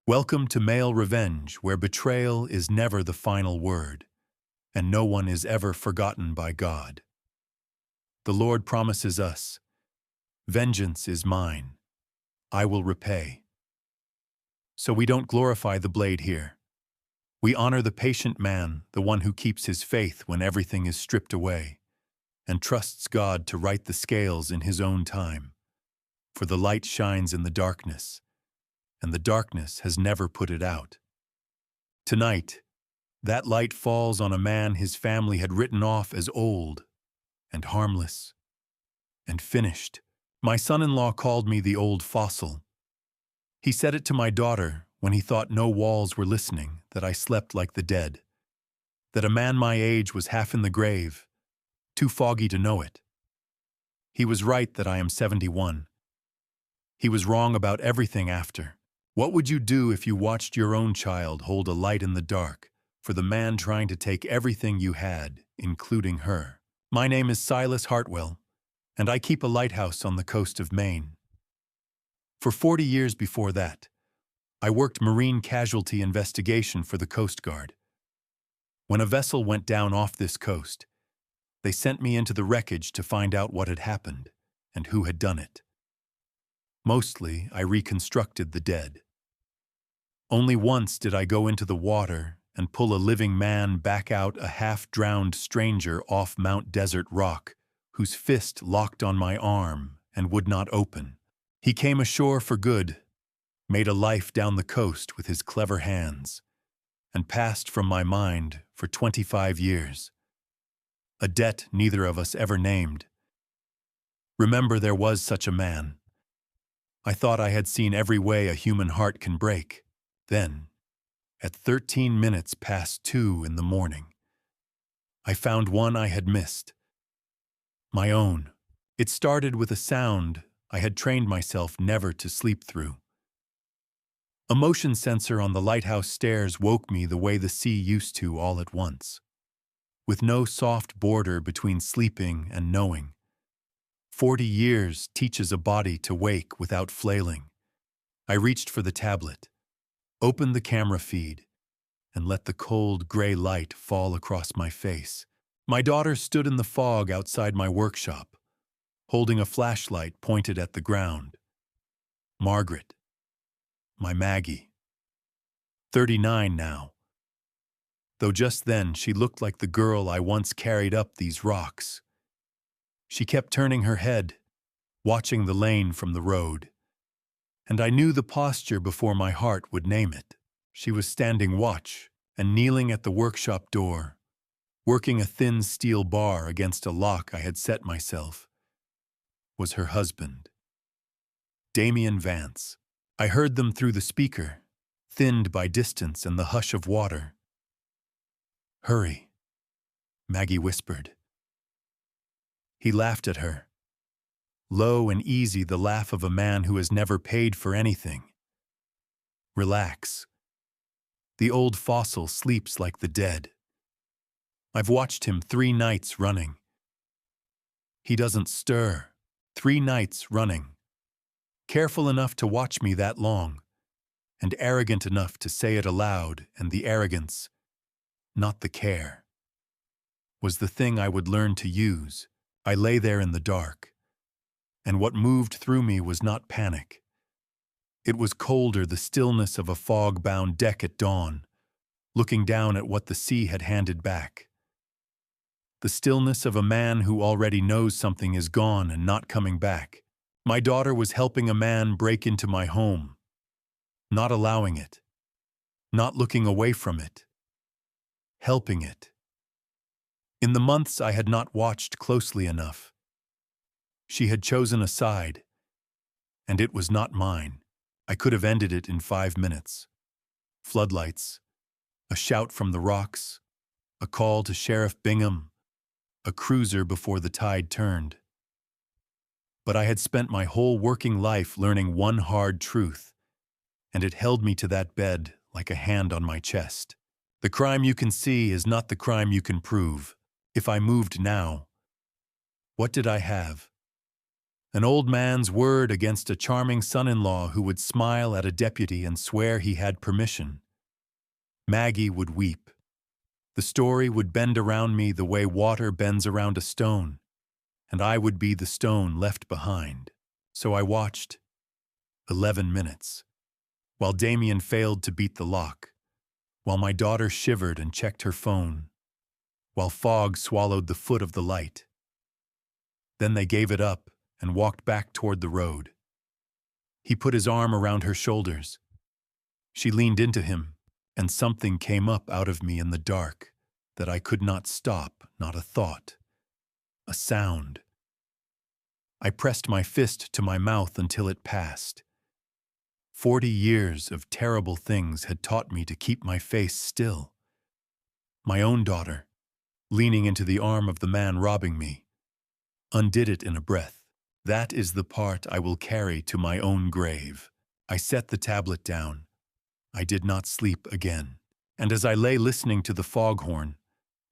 Welcome to Male Revenge, where betrayal is never the final word, and no one is ever forgotten by God. The Lord promises us, "Vengeance is mine, I will repay." So we don't glorify the blade here. We honor the patient man, the one who keeps his faith when everything is stripped away, and trusts God to right the scales in his own time. For the light shines in the darkness, and the darkness has never put it out. Tonight, that light falls on a man his family had written off as old and harmless and finished. My son-in-law called me the old fossil. He said it to my daughter when he thought no walls were listening, that I slept like the dead, that a man my age was half in the grave, too foggy to know it. He was right that I am 71. He was wrong about everything after. What would you do if you watched your own child hold a light in the dark for the man trying to take everything you had, including her? My name is Silas Hartwell, and I keep a lighthouse on the coast of Maine. For 40 years before that, I worked marine casualty investigation for the Coast Guard. When a vessel went down off this coast, they sent me into the wreckage to find out what had happened and who had done it. Mostly, I reconstructed the dead. Only once did I go into the water and pull a living man back out, a half-drowned stranger off Mount Desert Rock, whose fist locked on my arm and would not open. He came ashore for good, made a life down the coast with his clever hands, and passed from my mind for 25 years. A debt neither of us ever named. Remember, there was such a man. I thought I had seen every way a human heart can break. Then, at 13 minutes past 2 in the morning, I found one I had missed. My own. It started with a sound I had trained myself never to sleep through. A motion sensor on the lighthouse stairs woke me the way the sea used to all at once, with no soft border between sleeping and knowing. 40 years teaches a body to wake without flailing. I reached for the tablet, opened the camera feed, and let the cold gray light fall across my face. My daughter stood in the fog outside my workshop, holding a flashlight pointed at the ground. Margaret, my Maggie. 39 now. Though just then she looked like the girl I once carried up these rocks. She kept turning her head, watching the lane from the road, and I knew the posture before my heart would name it. She was standing watch and kneeling at the workshop door, working a thin steel bar against a lock I had set myself. Was her husband, Damian Vance. I heard them through the speaker, thinned by distance and the hush of water. "Hurry," Maggie whispered. He laughed at her, low and easy, the laugh of a man who has never paid for anything. "Relax. The old fossil sleeps like the dead. I've watched him 3 nights running. He doesn't stir. 3 nights running. Careful enough to watch me that long, and arrogant enough to say it aloud, and the arrogance, not the care, was the thing I would learn to use. I lay there in the dark, and what moved through me was not panic. It was colder, the stillness of a fog-bound deck at dawn, looking down at what the sea had handed back. The stillness of a man who already knows something is gone and not coming back. My daughter was helping a man break into my home, not allowing it, not looking away from it, helping it. In the months I had not watched closely enough, she had chosen a side, and it was not mine. I could have ended it in 5 minutes. Floodlights, a shout from the rocks, a call to Sheriff Bingham, a cruiser before the tide turned. But I had spent my whole working life learning one hard truth, and it held me to that bed like a hand on my chest. The crime you can see is not the crime you can prove. If I moved now, what did I have? An old man's word against a charming son-in-law who would smile at a deputy and swear he had permission. Maggie would weep. The story would bend around me the way water bends around a stone, and I would be the stone left behind. So I watched 11 minutes, while Damien failed to beat the lock, while my daughter shivered and checked her phone, while fog swallowed the foot of the light. Then they gave it up and walked back toward the road. He put his arm around her shoulders. She leaned into him, and something came up out of me in the dark that I could not stop, not a thought, a sound. I pressed my fist to my mouth until it passed. 40 years of terrible things had taught me to keep my face still. My own daughter, leaning into the arm of the man robbing me, undid it in a breath. That is the part I will carry to my own grave. I set the tablet down. I did not sleep again. And as I lay listening to the foghorn,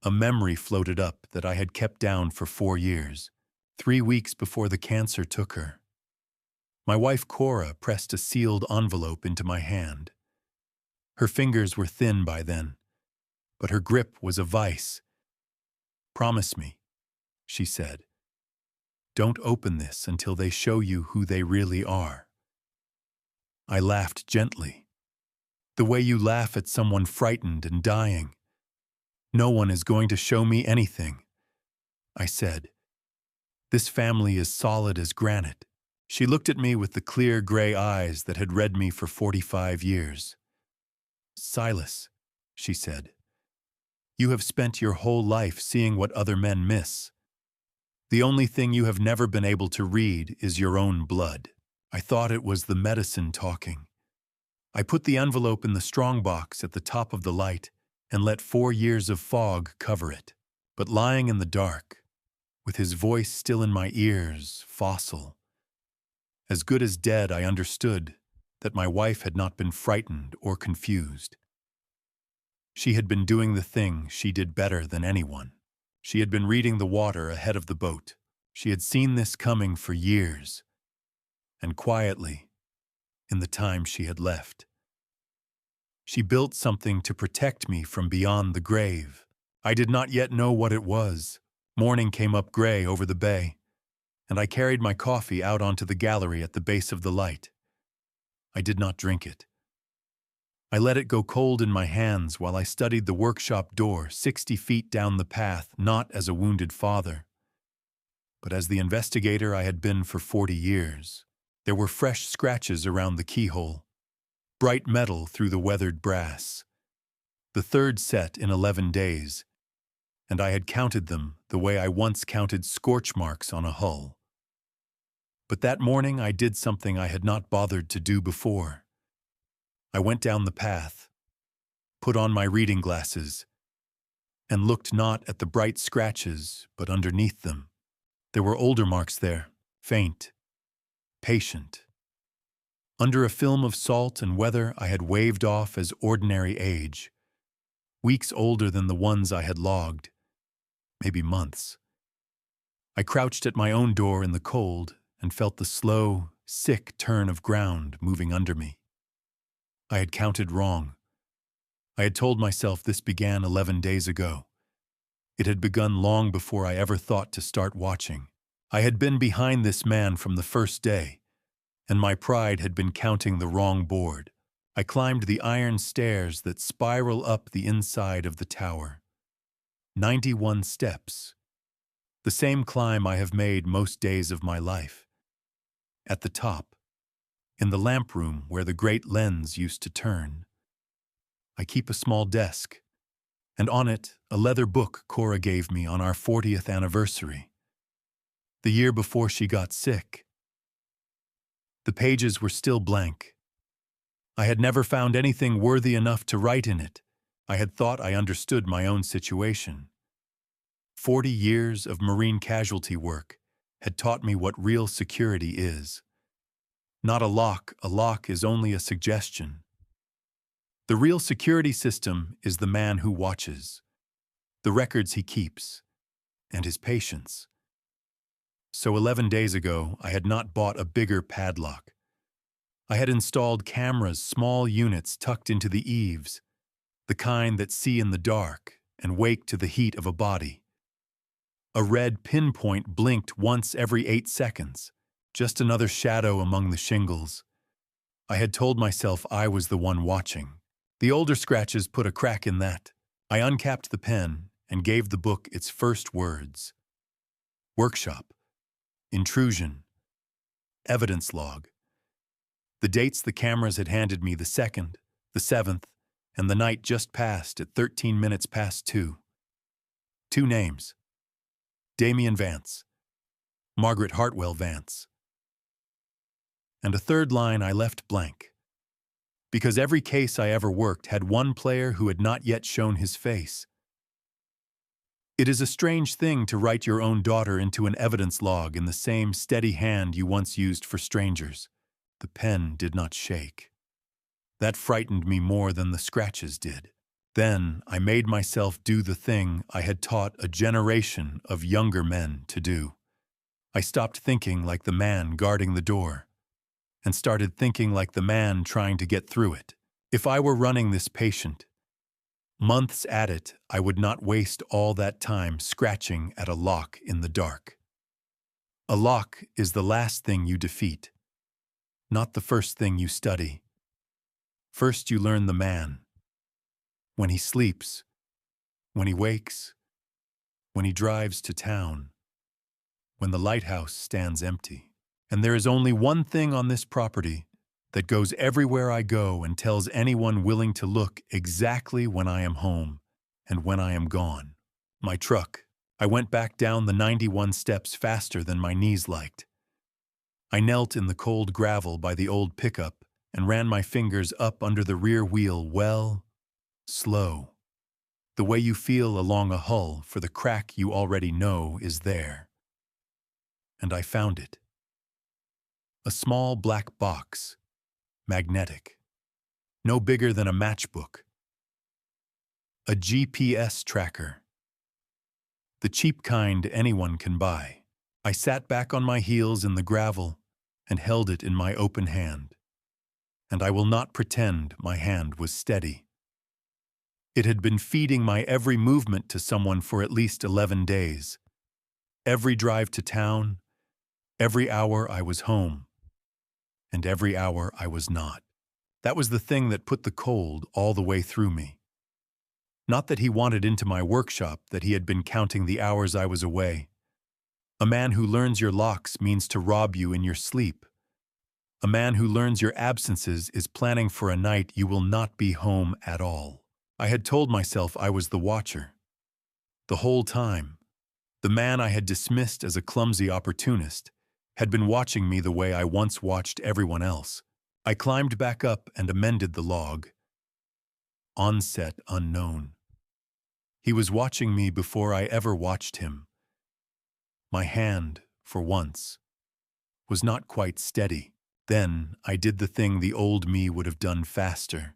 a memory floated up that I had kept down for 4 years, 3 weeks before the cancer took her. My wife Cora pressed a sealed envelope into my hand. Her fingers were thin by then, but her grip was a vice. "Promise me," she said. "Don't open this until they show you who they really are." I laughed gently, the way you laugh at someone frightened and dying. "No one is going to show me anything," I said. "This family is solid as granite." She looked at me with the clear gray eyes that had read me for 45 years. "Silas," she said, "you have spent your whole life seeing what other men miss. The only thing you have never been able to read is your own blood." I thought it was the medicine talking. I put the envelope in the strongbox at the top of the light and let 4 years of fog cover it. But lying in the dark, with his voice still in my ears, fossil, as good as dead, I understood that my wife had not been frightened or confused. She had been doing the thing she did better than anyone. She had been reading the water ahead of the boat. She had seen this coming for years, and quietly, in the time she had left. She built something to protect me from beyond the grave. I did not yet know what it was. Morning came up gray over the bay, and I carried my coffee out onto the gallery at the base of the light. I did not drink it. I let it go cold in my hands while I studied the workshop door 60 feet down the path, not as a wounded father, but as the investigator I had been for 40 years. There were fresh scratches around the keyhole, bright metal through the weathered brass. The third set in 11 days, and I had counted them the way I once counted scorch marks on a hull. But that morning I did something I had not bothered to do before. I went down the path, put on my reading glasses, and looked not at the bright scratches, but underneath them. There were older marks there, faint, patient. Under a film of salt and weather I had waved off as ordinary age, weeks older than the ones I had logged, maybe months. I crouched at my own door in the cold and felt the slow, sick turn of ground moving under me. I had counted wrong. I had told myself this began 11 days ago. It had begun long before I ever thought to start watching. I had been behind this man from the first day, and my pride had been counting the wrong board. I climbed the iron stairs that spiral up the inside of the tower. 91 steps. The same climb I have made most days of my life. At the top, in the lamp room where the great lens used to turn, I keep a small desk, and on it a leather book Cora gave me on our 40th anniversary, the year before she got sick. The pages were still blank. I had never found anything worthy enough to write in it. I had thought I understood my own situation. 40 years of marine casualty work had taught me what real security is. Not a lock is only a suggestion. The real security system is the man who watches, the records he keeps, and his patience. So 11 days ago, I had not bought a bigger padlock. I had installed cameras, small units tucked into the eaves, the kind that see in the dark and wake to the heat of a body. A red pinpoint blinked once every 8 seconds, just another shadow among the shingles. I had told myself I was the one watching. The older scratches put a crack in that. I uncapped the pen and gave the book its first words. Workshop. Intrusion. Evidence log. The dates the cameras had handed me: the 2nd, the 7th, and the night just passed at 13 minutes past 2. 2 names. Damien Vance. Margaret Hartwell Vance. And a third line I left blank, because every case I ever worked had one player who had not yet shown his face. It is a strange thing to write your own daughter into an evidence log in the same steady hand you once used for strangers. The pen did not shake. That frightened me more than the scratches did. Then I made myself do the thing I had taught a generation of younger men to do. I stopped thinking like the man guarding the door, and started thinking like the man trying to get through it. If I were running this patient, months at it, I would not waste all that time scratching at a lock in the dark. A lock is the last thing you defeat, not the first thing you study. First you learn the man. When he sleeps, when he wakes, when he drives to town, when the lighthouse stands empty. And there is only one thing on this property that goes everywhere I go and tells anyone willing to look exactly when I am home and when I am gone. My truck. I went back down the 91 steps faster than my knees liked. I knelt in the cold gravel by the old pickup and ran my fingers up under the rear wheel slow. The way you feel along a hull for the crack you already know is there. And I found it. A small black box, magnetic, no bigger than a matchbook. A GPS tracker. The cheap kind anyone can buy. I sat back on my heels in the gravel and held it in my open hand. And I will not pretend my hand was steady. It had been feeding my every movement to someone for at least 11 days. Every drive to town, every hour I was home, and every hour I was not. That was the thing that put the cold all the way through me. Not that he wanted into my workshop, that he had been counting the hours I was away. A man who learns your locks means to rob you in your sleep. A man who learns your absences is planning for a night you will not be home at all. I had told myself I was the watcher. The whole time, the man I had dismissed as a clumsy opportunist had been watching me the way I once watched everyone else. I climbed back up and amended the log. Onset unknown. He was watching me before I ever watched him. My hand, for once, was not quite steady. Then I did the thing the old me would have done faster.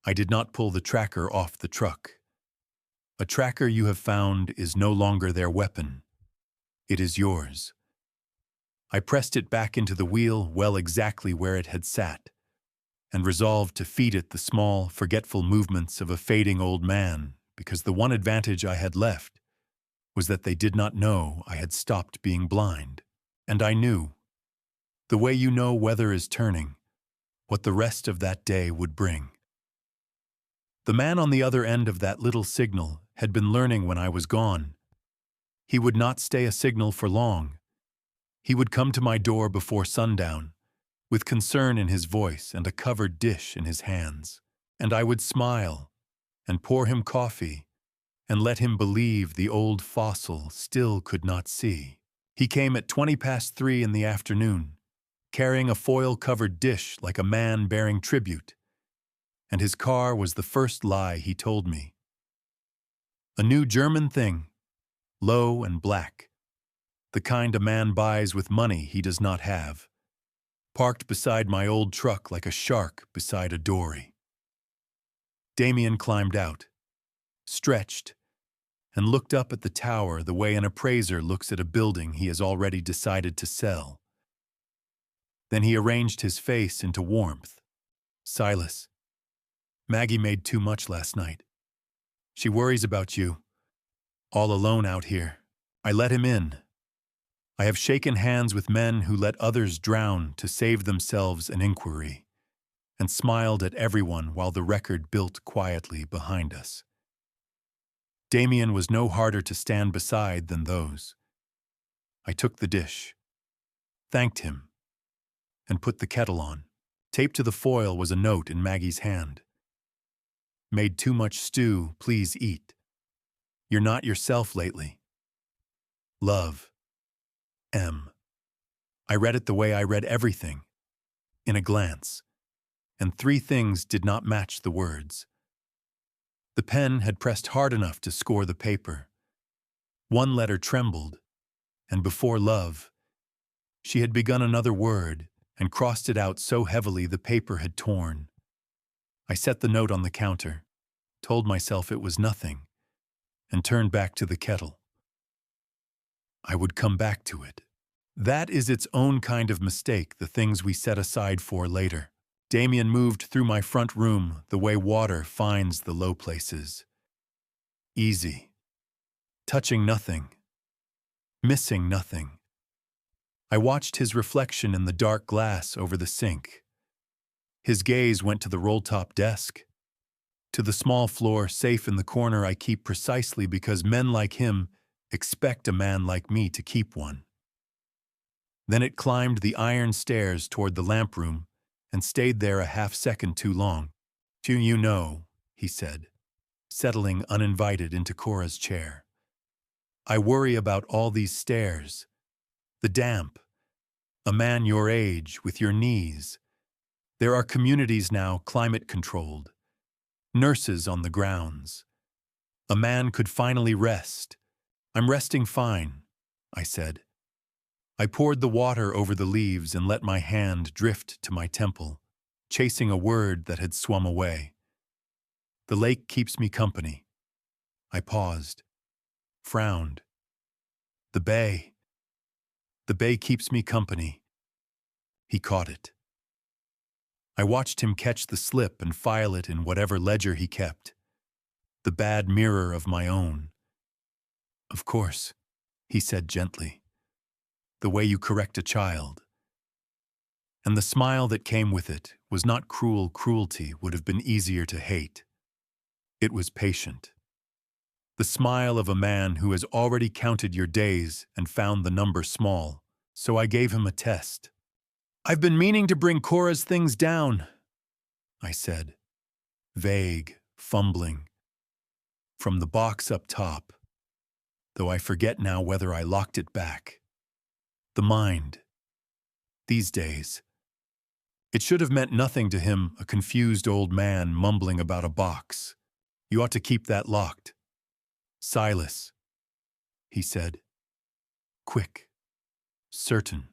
I did not pull the tracker off the truck. A tracker you have found is no longer their weapon. It is yours. I pressed it back into the wheel well exactly where it had sat, and resolved to feed it the small, forgetful movements of a fading old man, because the one advantage I had left was that they did not know I had stopped being blind. And I knew, the way you know weather is turning, what the rest of that day would bring. The man on the other end of that little signal had been learning when I was gone. He would not stay a signal for long. He would come to my door before sundown, with concern in his voice and a covered dish in his hands. And I would smile and pour him coffee and let him believe the old fossil still could not see. He came at 3:20 in the afternoon, carrying a foil-covered dish like a man bearing tribute. And his car was the first lie he told me. A new German thing, low and black, the kind a man buys with money he does not have, parked beside my old truck like a shark beside a dory. Damien climbed out, stretched, and looked up at the tower the way an appraiser looks at a building he has already decided to sell. Then he arranged his face into warmth. Silas, Maggie made too much last night. She worries about you. All alone out here. I let him in. I have shaken hands with men who let others drown to save themselves an inquiry, and smiled at everyone while the record built quietly behind us. Damien was no harder to stand beside than those. I took the dish, thanked him, and put the kettle on. Taped to the foil was a note in Maggie's hand. Made too much stew, please eat. You're not yourself lately. Love. M. I read it the way I read everything, in a glance, and 3 things did not match the words. The pen had pressed hard enough to score the paper. 1 letter trembled, and before love, she had begun another word and crossed it out so heavily the paper had torn. I set the note on the counter, told myself it was nothing, and turned back to the kettle. I would come back to it. That is its own kind of mistake, the things we set aside for later. Damien moved through my front room the way water finds the low places. Easy. Touching nothing. Missing nothing. I watched his reflection in the dark glass over the sink. His gaze went to the roll-top desk, to the small floor safe in the corner I keep precisely because men like him expect a man like me to keep one. Then it climbed the iron stairs toward the lamp room and stayed there a half-second too long. You know, he said, settling uninvited into Cora's chair. I worry about all these stairs, the damp, a man your age with your knees. There are communities now climate-controlled, nurses on the grounds. A man could finally rest. I'm resting fine, I said. I poured the water over the leaves and let my hand drift to my temple, chasing a word that had swum away. The lake keeps me company. I paused, frowned. The bay keeps me company. He caught it. I watched him catch the slip and file it in whatever ledger he kept, the bad mirror of my own. Of course, he said gently, the way you correct a child. And the smile that came with it was not cruel cruelty would have been easier to hate. It was patient. The smile of a man who has already counted your days and found the number small, so I gave him a test. I've been meaning to bring Cora's things down, I said, vague, fumbling, from the box up top, though I forget now whether I locked it back. The mind. These days. It should have meant nothing to him, a confused old man mumbling about a box. You ought to keep that locked. Silas, he said. Quick. Certain.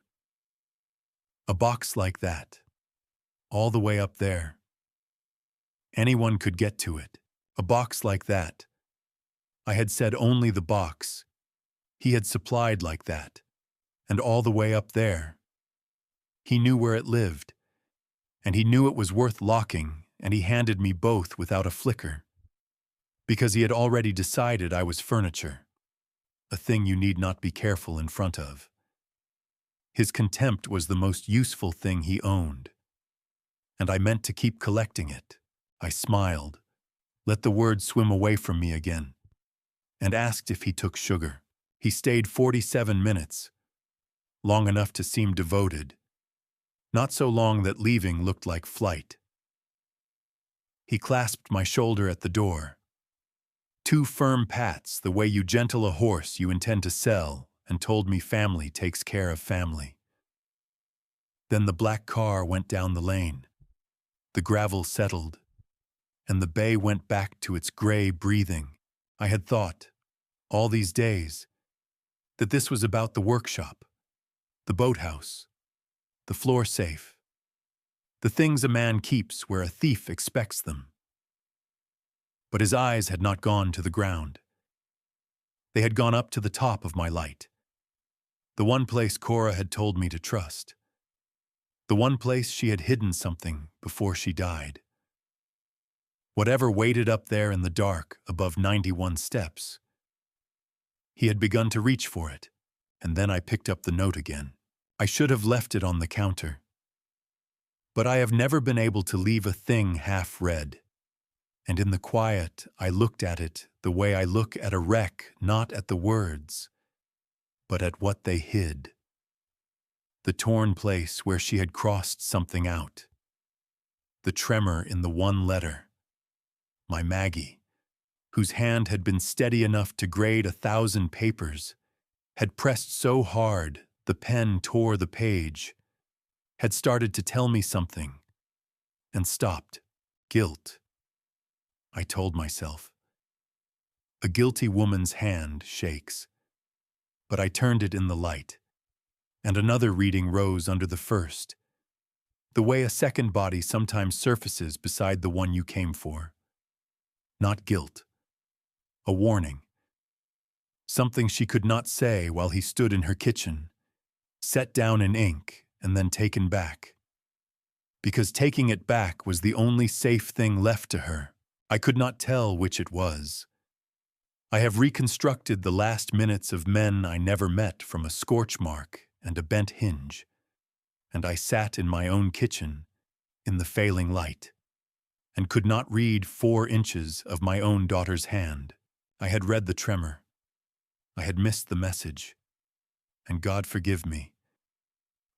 A box like that. All the way up there. Anyone could get to it. A box like that. I had said only the box. He had supplied like that. And all the way up there. He knew where it lived. And he knew it was worth locking, and he handed me both without a flicker. Because he had already decided I was furniture. A thing you need not be careful in front of. His contempt was the most useful thing he owned. And I meant to keep collecting it. I smiled, let the word swim away from me again, and asked if he took sugar. He stayed 47 minutes, long enough to seem devoted, not so long that leaving looked like flight. He clasped my shoulder at the door. 2 firm pats, the way you gentle a horse you intend to sell, and told me family takes care of family. Then the black car went down the lane. The gravel settled, and the bay went back to its gray breathing. I had thought, all these days, that this was about the workshop, the boathouse, the floor safe, the things a man keeps where a thief expects them. But his eyes had not gone to the ground. They had gone up to the top of my light. The one place Cora had told me to trust. The one place she had hidden something before she died. Whatever waited up there in the dark above 91 steps. He had begun to reach for it, and then I picked up the note again. I should have left it on the counter. But I have never been able to leave a thing half-read. And in the quiet, I looked at it the way I look at a wreck, not at the words, but at what they hid. The torn place where she had crossed something out. The tremor in the one letter. My Maggie, whose hand had been steady enough to grade 1,000 papers, had pressed so hard the pen tore the page, had started to tell me something, and stopped. Guilt. I told myself. A guilty woman's hand shakes. But I turned it in the light, and another reading rose under the first, the way a second body sometimes surfaces beside the one you came for. Not guilt. A warning. Something she could not say while he stood in her kitchen, set down in ink and then taken back. Because taking it back was the only safe thing left to her. I could not tell which it was. I have reconstructed the last minutes of men I never met from a scorch mark and a bent hinge, and I sat in my own kitchen, in the failing light, and could not read 4 inches of my own daughter's hand. I had read the tremor. I had missed the message, and God forgive me.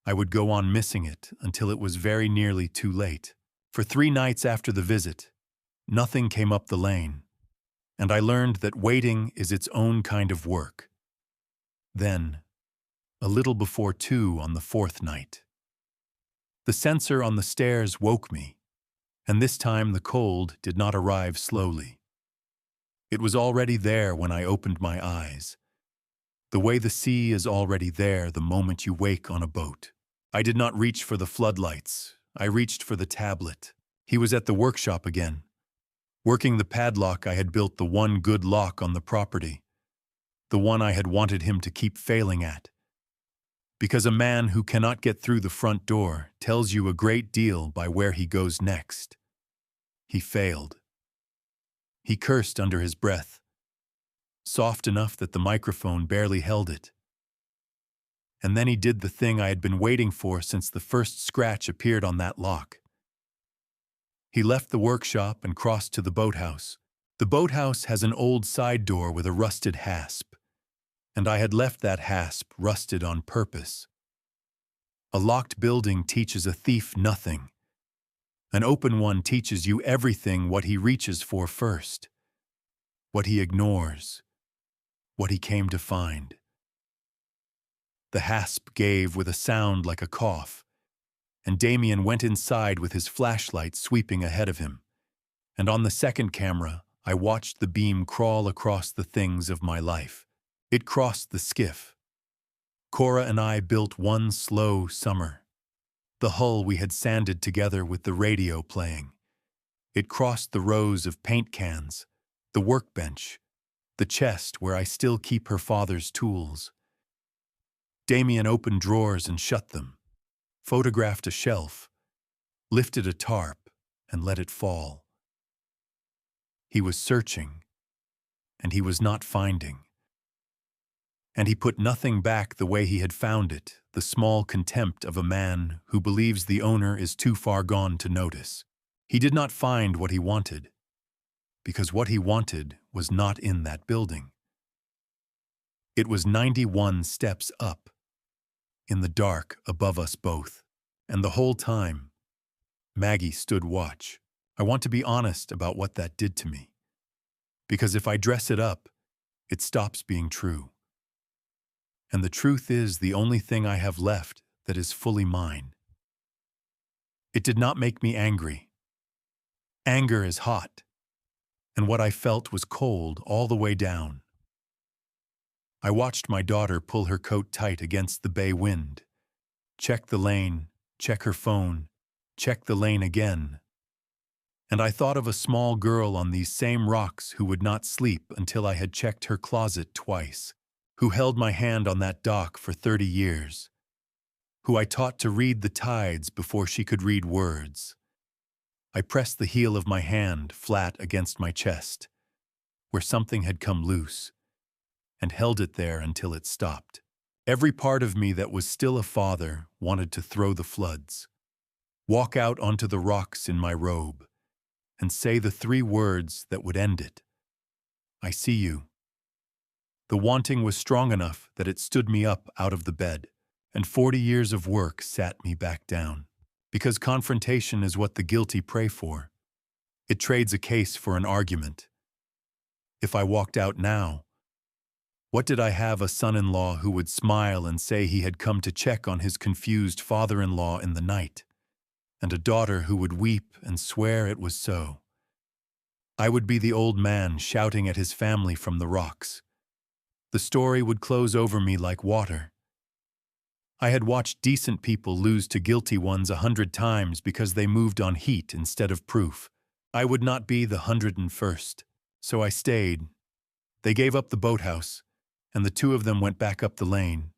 I would go on missing it until it was very nearly too late. For 3 nights after the visit, nothing came up the lane, and I learned that waiting is its own kind of work. Then, a little before 2 on the 4th night, the sensor on the stairs woke me, and this time the cold did not arrive slowly. It was already there when I opened my eyes, the way the sea is already there the moment you wake on a boat. I did not reach for the floodlights. I reached for the tablet. He was at the workshop again, working the padlock I had built, the one good lock on the property, the one I had wanted him to keep failing at. Because a man who cannot get through the front door tells you a great deal by where he goes next. He failed. He cursed under his breath, soft enough that the microphone barely held it. And then he did the thing I had been waiting for since the first scratch appeared on that lock. He left the workshop and crossed to the boathouse. The boathouse has an old side door with a rusted hasp, and I had left that hasp rusted on purpose. A locked building teaches a thief nothing. An open one teaches you everything: what he reaches for first, what he ignores, what he came to find. The hasp gave with a sound like a cough, and Damien went inside with his flashlight sweeping ahead of him. And on the second camera, I watched the beam crawl across the things of my life. It crossed the skiff. Cora and I built one slow summer. The hull we had sanded together with the radio playing. It crossed the rows of paint cans, the workbench, the chest where I still keep her father's tools. Damien opened drawers and shut them, photographed a shelf, lifted a tarp, and let it fall. He was searching, and he was not finding. And he put nothing back the way he had found it, the small contempt of a man who believes the owner is too far gone to notice. He did not find what he wanted, because what he wanted was not in that building. It was 91 steps up, in the dark above us both, and the whole time, Maggie stood watch. I want to be honest about what that did to me, because if I dress it up, it stops being true. And the truth is the only thing I have left that is fully mine. It did not make me angry. Anger is hot, and what I felt was cold all the way down. I watched my daughter pull her coat tight against the bay wind, check the lane, check her phone, check the lane again, And I thought of a small girl on these same rocks who would not sleep until I had checked her closet twice, who held my hand on that dock for 30 years, who I taught to read the tides before she could read words. I pressed the heel of my hand flat against my chest, where something had come loose, and held it there until it stopped. Every part of me that was still a father wanted to throw the floods, walk out onto the rocks in my robe, and say the 3 words that would end it. I see you. The wanting was strong enough that it stood me up out of the bed, and 40 years of work sat me back down. Because confrontation is what the guilty pray for. It trades a case for an argument. If I walked out now, what did I have? A son-in-law who would smile and say he had come to check on his confused father-in-law in the night, and a daughter who would weep and swear it was so. I would be the old man shouting at his family from the rocks. The story would close over me like water. I had watched decent people lose to guilty ones 100 times because they moved on heat instead of proof. I would not be the 101st, so I stayed. They gave up the boathouse, and the 2 of them went back up the lane,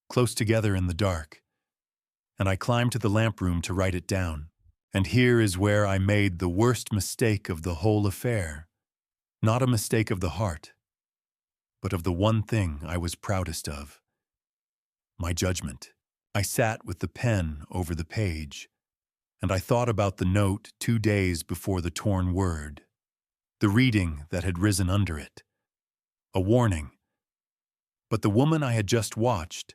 close together in the dark. And I climbed to the lamp room to write it down. And here is where I made the worst mistake of the whole affair. Not a mistake of the heart, but of the one thing I was proudest of. My judgment. I sat with the pen over the page, and I thought about the note 2 days before the torn word, the reading that had risen under it, a warning. But the woman I had just watched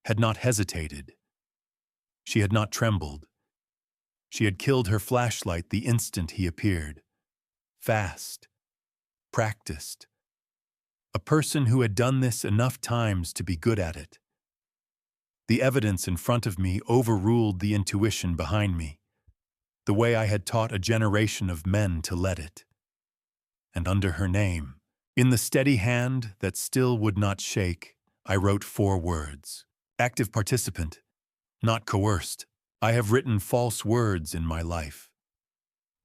had not hesitated. She had not trembled. She had killed her flashlight the instant he appeared. Fast. Practiced. A person who had done this enough times to be good at it. The evidence in front of me overruled the intuition behind me, the way I had taught a generation of men to let it. And under her name, in the steady hand that still would not shake, I wrote 4 words. Active participant, not coerced. I have written false words in my life,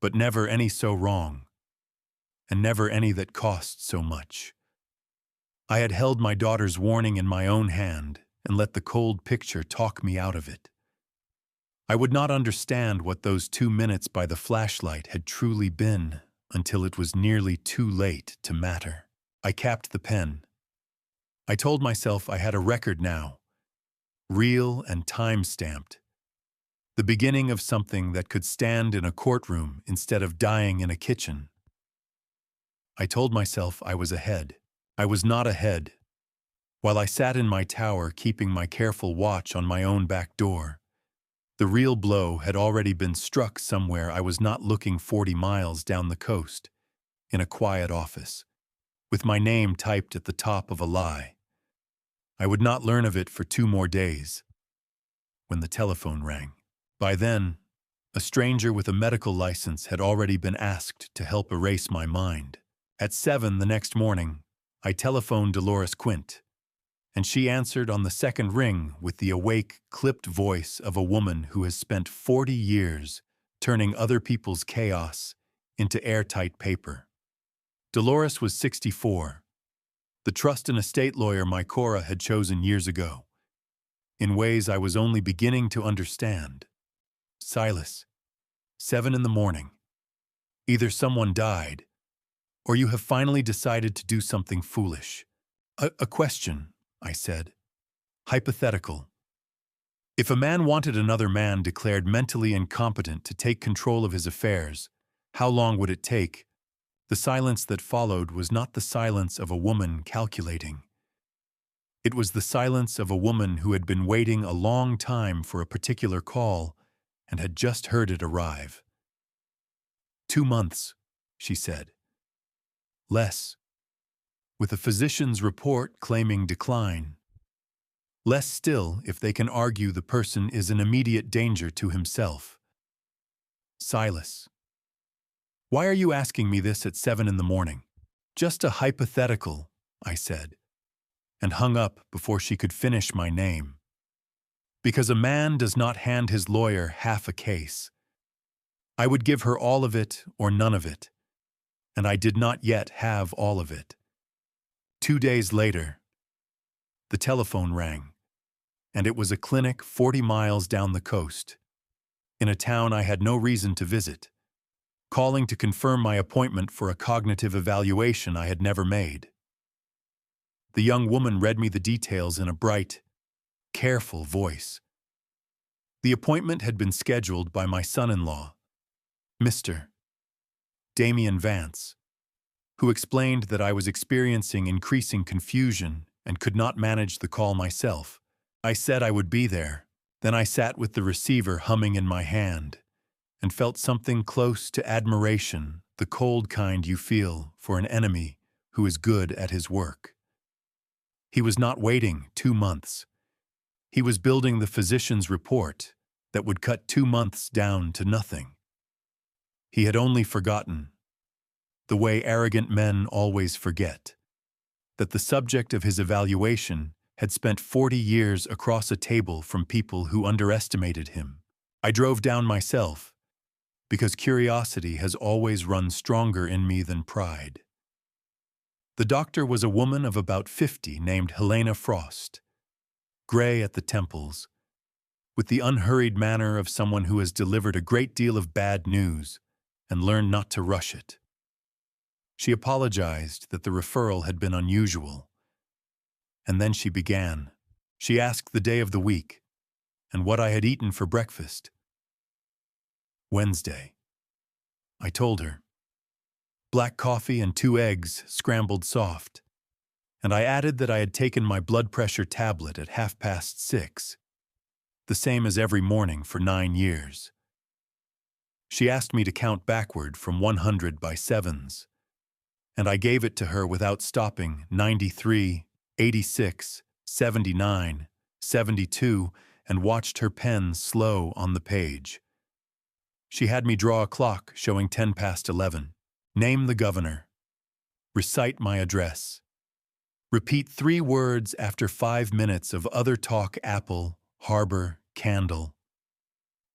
but never any so wrong, and never any that cost so much. I had held my daughter's warning in my own hand and let the cold picture talk me out of it. I would not understand what those 2 minutes by the flashlight had truly been until it was nearly too late to matter. I capped the pen. I told myself I had a record now, real and time-stamped. The beginning of something that could stand in a courtroom instead of dying in a kitchen. I told myself I was ahead. I was not ahead. While I sat in my tower keeping my careful watch on my own back door, the real blow had already been struck somewhere I was not looking 40 miles down the coast, in a quiet office, with my name typed at the top of a lie. I would not learn of it for 2 more days, when the telephone rang. By then, a stranger with a medical license had already been asked to help erase my mind. At 7 the next morning, I telephoned Dolores Quint, and she answered on the second ring with the awake, clipped voice of a woman who has spent 40 years turning other people's chaos into airtight paper. Dolores was 64, the trust and estate lawyer my Cora had chosen years ago, in ways I was only beginning to understand. Silas, 7 in the morning. Either someone died, or you have finally decided to do something foolish. A question, I said. Hypothetical. If a man wanted another man declared mentally incompetent to take control of his affairs, how long would it take? The silence that followed was not the silence of a woman calculating. It was the silence of a woman who had been waiting a long time for a particular call and had just heard it arrive. 2 months, she said. Less. With a physician's report claiming decline. Less still if they can argue the person is in immediate danger to himself. Silas. Why are you asking me this at 7 in the morning? Just a hypothetical, I said, and hung up before she could finish my name. Because a man does not hand his lawyer half a case. I would give her all of it or none of it, and I did not yet have all of it. 2 days later, the telephone rang, and it was a clinic 40 miles down the coast, in a town I had no reason to visit, calling to confirm my appointment for a cognitive evaluation I had never made. The young woman read me the details in a bright, careful voice. The appointment had been scheduled by my son-in-law, Mr. Damien Vance, who explained that I was experiencing increasing confusion and could not manage the call myself. I said I would be there. Then I sat with the receiver humming in my hand and felt something close to admiration, the cold kind you feel for an enemy who is good at his work. He was not waiting 2 months. He was building the physician's report that would cut 2 months down to nothing. He had only forgotten, the way arrogant men always forget, that the subject of his evaluation had spent 40 years across a table from people who underestimated him. I drove down myself, because curiosity has always run stronger in me than pride. The doctor was a woman of about 50 named Helena Frost, gray at the temples, with the unhurried manner of someone who has delivered a great deal of bad news and learned not to rush it. She apologized that the referral had been unusual. And then she began. She asked the day of the week and what I had eaten for breakfast. Wednesday. I told her. Black coffee and 2 eggs scrambled soft. And I added that I had taken my blood pressure tablet at 6:30, the same as every morning for 9 years. She asked me to count backward from 100 by sevens, and I gave it to her without stopping: 93, 86, 79, 72, and watched her pen slow on the page. She had me draw a clock showing 11:10. Name the governor. Recite my address. Repeat 3 words after 5 minutes of other talk: apple, harbor, candle.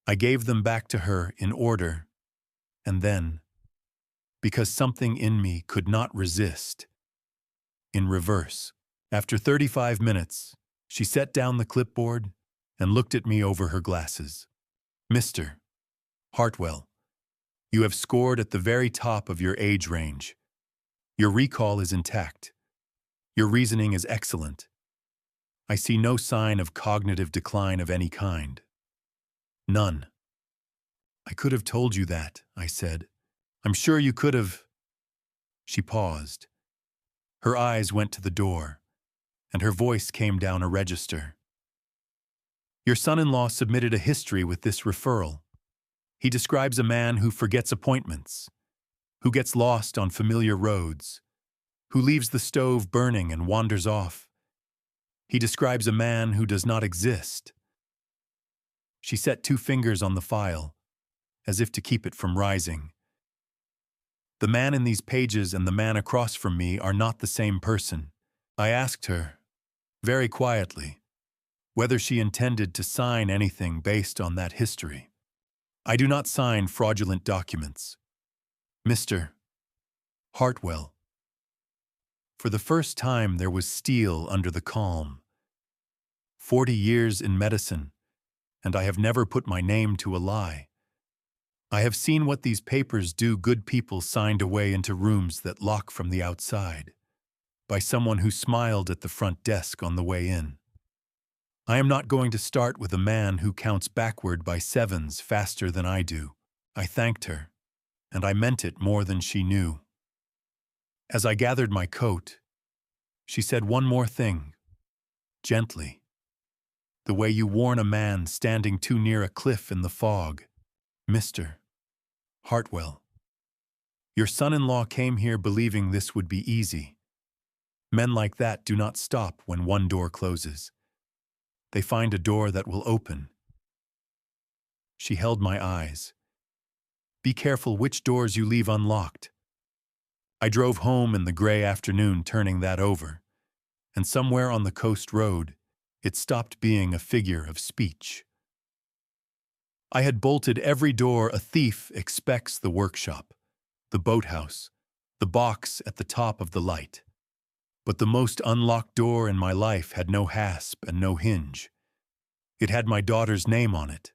I gave them back to her in order, and then, because something in me could not resist, in reverse. After 35 minutes, she set down the clipboard and looked at me over her glasses. Mr. Hartwell, you have scored at the very top of your age range. Your recall is intact. Your reasoning is excellent. I see no sign of cognitive decline of any kind. None. I could have told you that, I said. I'm sure you could have. She paused. Her eyes went to the door, and her voice came down a register. Your son-in-law submitted a history with this referral. He describes a man who forgets appointments, who gets lost on familiar roads, who leaves the stove burning and wanders off. He describes a man who does not exist. She set 2 fingers on the file, as if to keep it from rising. The man in these pages and the man across from me are not the same person. I asked her, very quietly, whether she intended to sign anything based on that history. I do not sign fraudulent documents. Mr. Hartwell. For the first time there was steel under the calm. 40 years in medicine, and I have never put my name to a lie. I have seen what these papers do good people signed away into rooms that lock from the outside, by someone who smiled at the front desk on the way in. I am not going to start with a man who counts backward by sevens faster than I do. I thanked her, and I meant it more than she knew. As I gathered my coat, she said one more thing, gently. The way you warn a man standing too near a cliff in the fog. Mr. Hartwell. Your son-in-law came here believing this would be easy. Men like that do not stop when one door closes. They find a door that will open. She held my eyes. Be careful which doors you leave unlocked. I drove home in the gray afternoon turning that over, and somewhere on the coast road, it stopped being a figure of speech. I had bolted every door a thief expects: the workshop, the boathouse, the box at the top of the light. But the most unlocked door in my life had no hasp and no hinge. It had my daughter's name on it.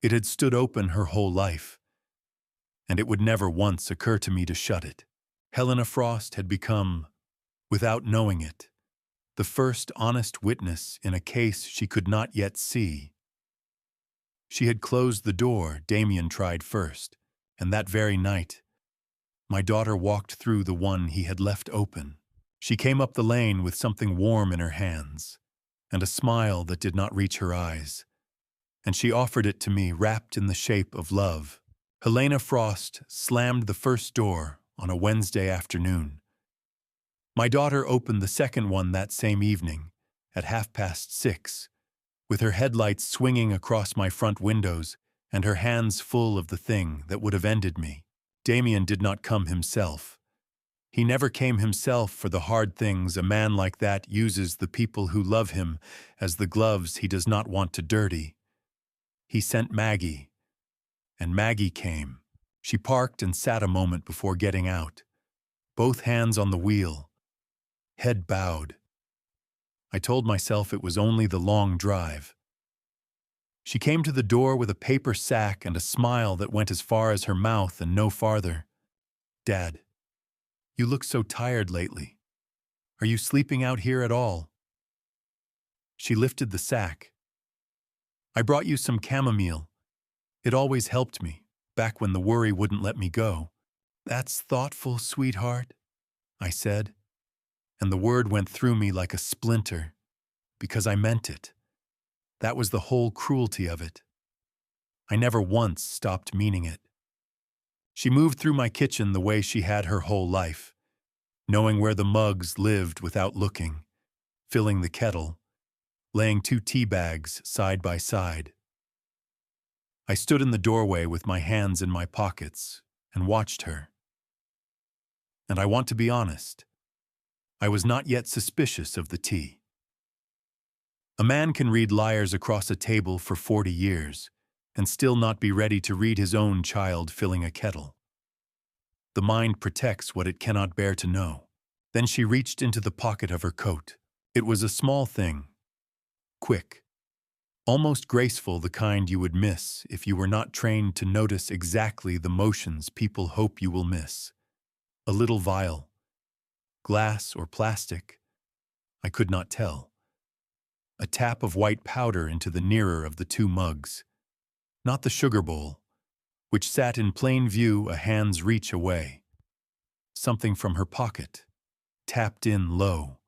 It had stood open her whole life, and it would never once occur to me to shut it. Helena Frost had become, without knowing it, the first honest witness in a case she could not yet see. She had closed the door Damien tried first, and that very night, my daughter walked through the one he had left open. She came up the lane with something warm in her hands, and a smile that did not reach her eyes, and she offered it to me wrapped in the shape of love. Helena Frost slammed the first door on a Wednesday afternoon. My daughter opened the second one that same evening, at 6:30, with her headlights swinging across my front windows and her hands full of the thing that would have ended me. Damien did not come himself. He never came himself for the hard things. A man like that uses the people who love him as the gloves he does not want to dirty. He sent Maggie, and Maggie came. She parked and sat a moment before getting out, both hands on the wheel, head bowed. I told myself it was only the long drive. She came to the door with a paper sack and a smile that went as far as her mouth and no farther. "Dad, you look so tired lately. Are you sleeping out here at all?" She lifted the sack. "I brought you some chamomile. It always helped me, back when the worry wouldn't let me go." "That's thoughtful, sweetheart," I said, and the word went through me like a splinter, because I meant it. That was the whole cruelty of it. I never once stopped meaning it. She moved through my kitchen the way she had her whole life, knowing where the mugs lived without looking, filling the kettle, laying 2 tea bags side by side. I stood in the doorway with my hands in my pockets and watched her. And I want to be honest, I was not yet suspicious of the tea. A man can read liars across a table for 40 years and still not be ready to read his own child filling a kettle. The mind protects what it cannot bear to know. Then she reached into the pocket of her coat. It was a small thing, quick, almost graceful, the kind you would miss if you were not trained to notice exactly the motions people hope you will miss. A little vial, glass or plastic, I could not tell. A tap of white powder into the nearer of the 2 mugs. Not the sugar bowl, which sat in plain view a hand's reach away. Something from her pocket, tapped in low,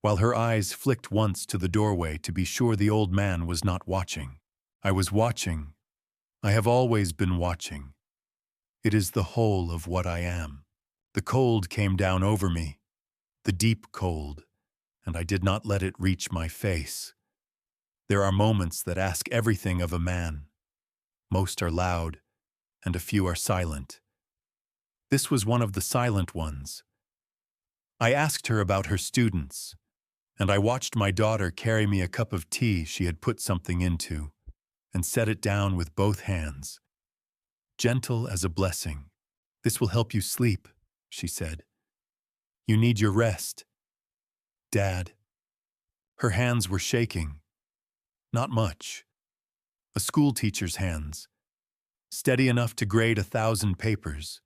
while her eyes flicked once to the doorway to be sure the old man was not watching. I was watching. I have always been watching. It is the whole of what I am. The cold came down over me, the deep cold, and I did not let it reach my face. There are moments that ask everything of a man. Most are loud, and a few are silent. This was one of the silent ones. I asked her about her students, and I watched my daughter carry me a cup of tea she had put something into, and set it down with both hands. Gentle as a blessing. "This will help you sleep," she said. "You need your rest, Dad." Her hands were shaking. Not much. A schoolteacher's hands, steady enough to grade 1,000 papers,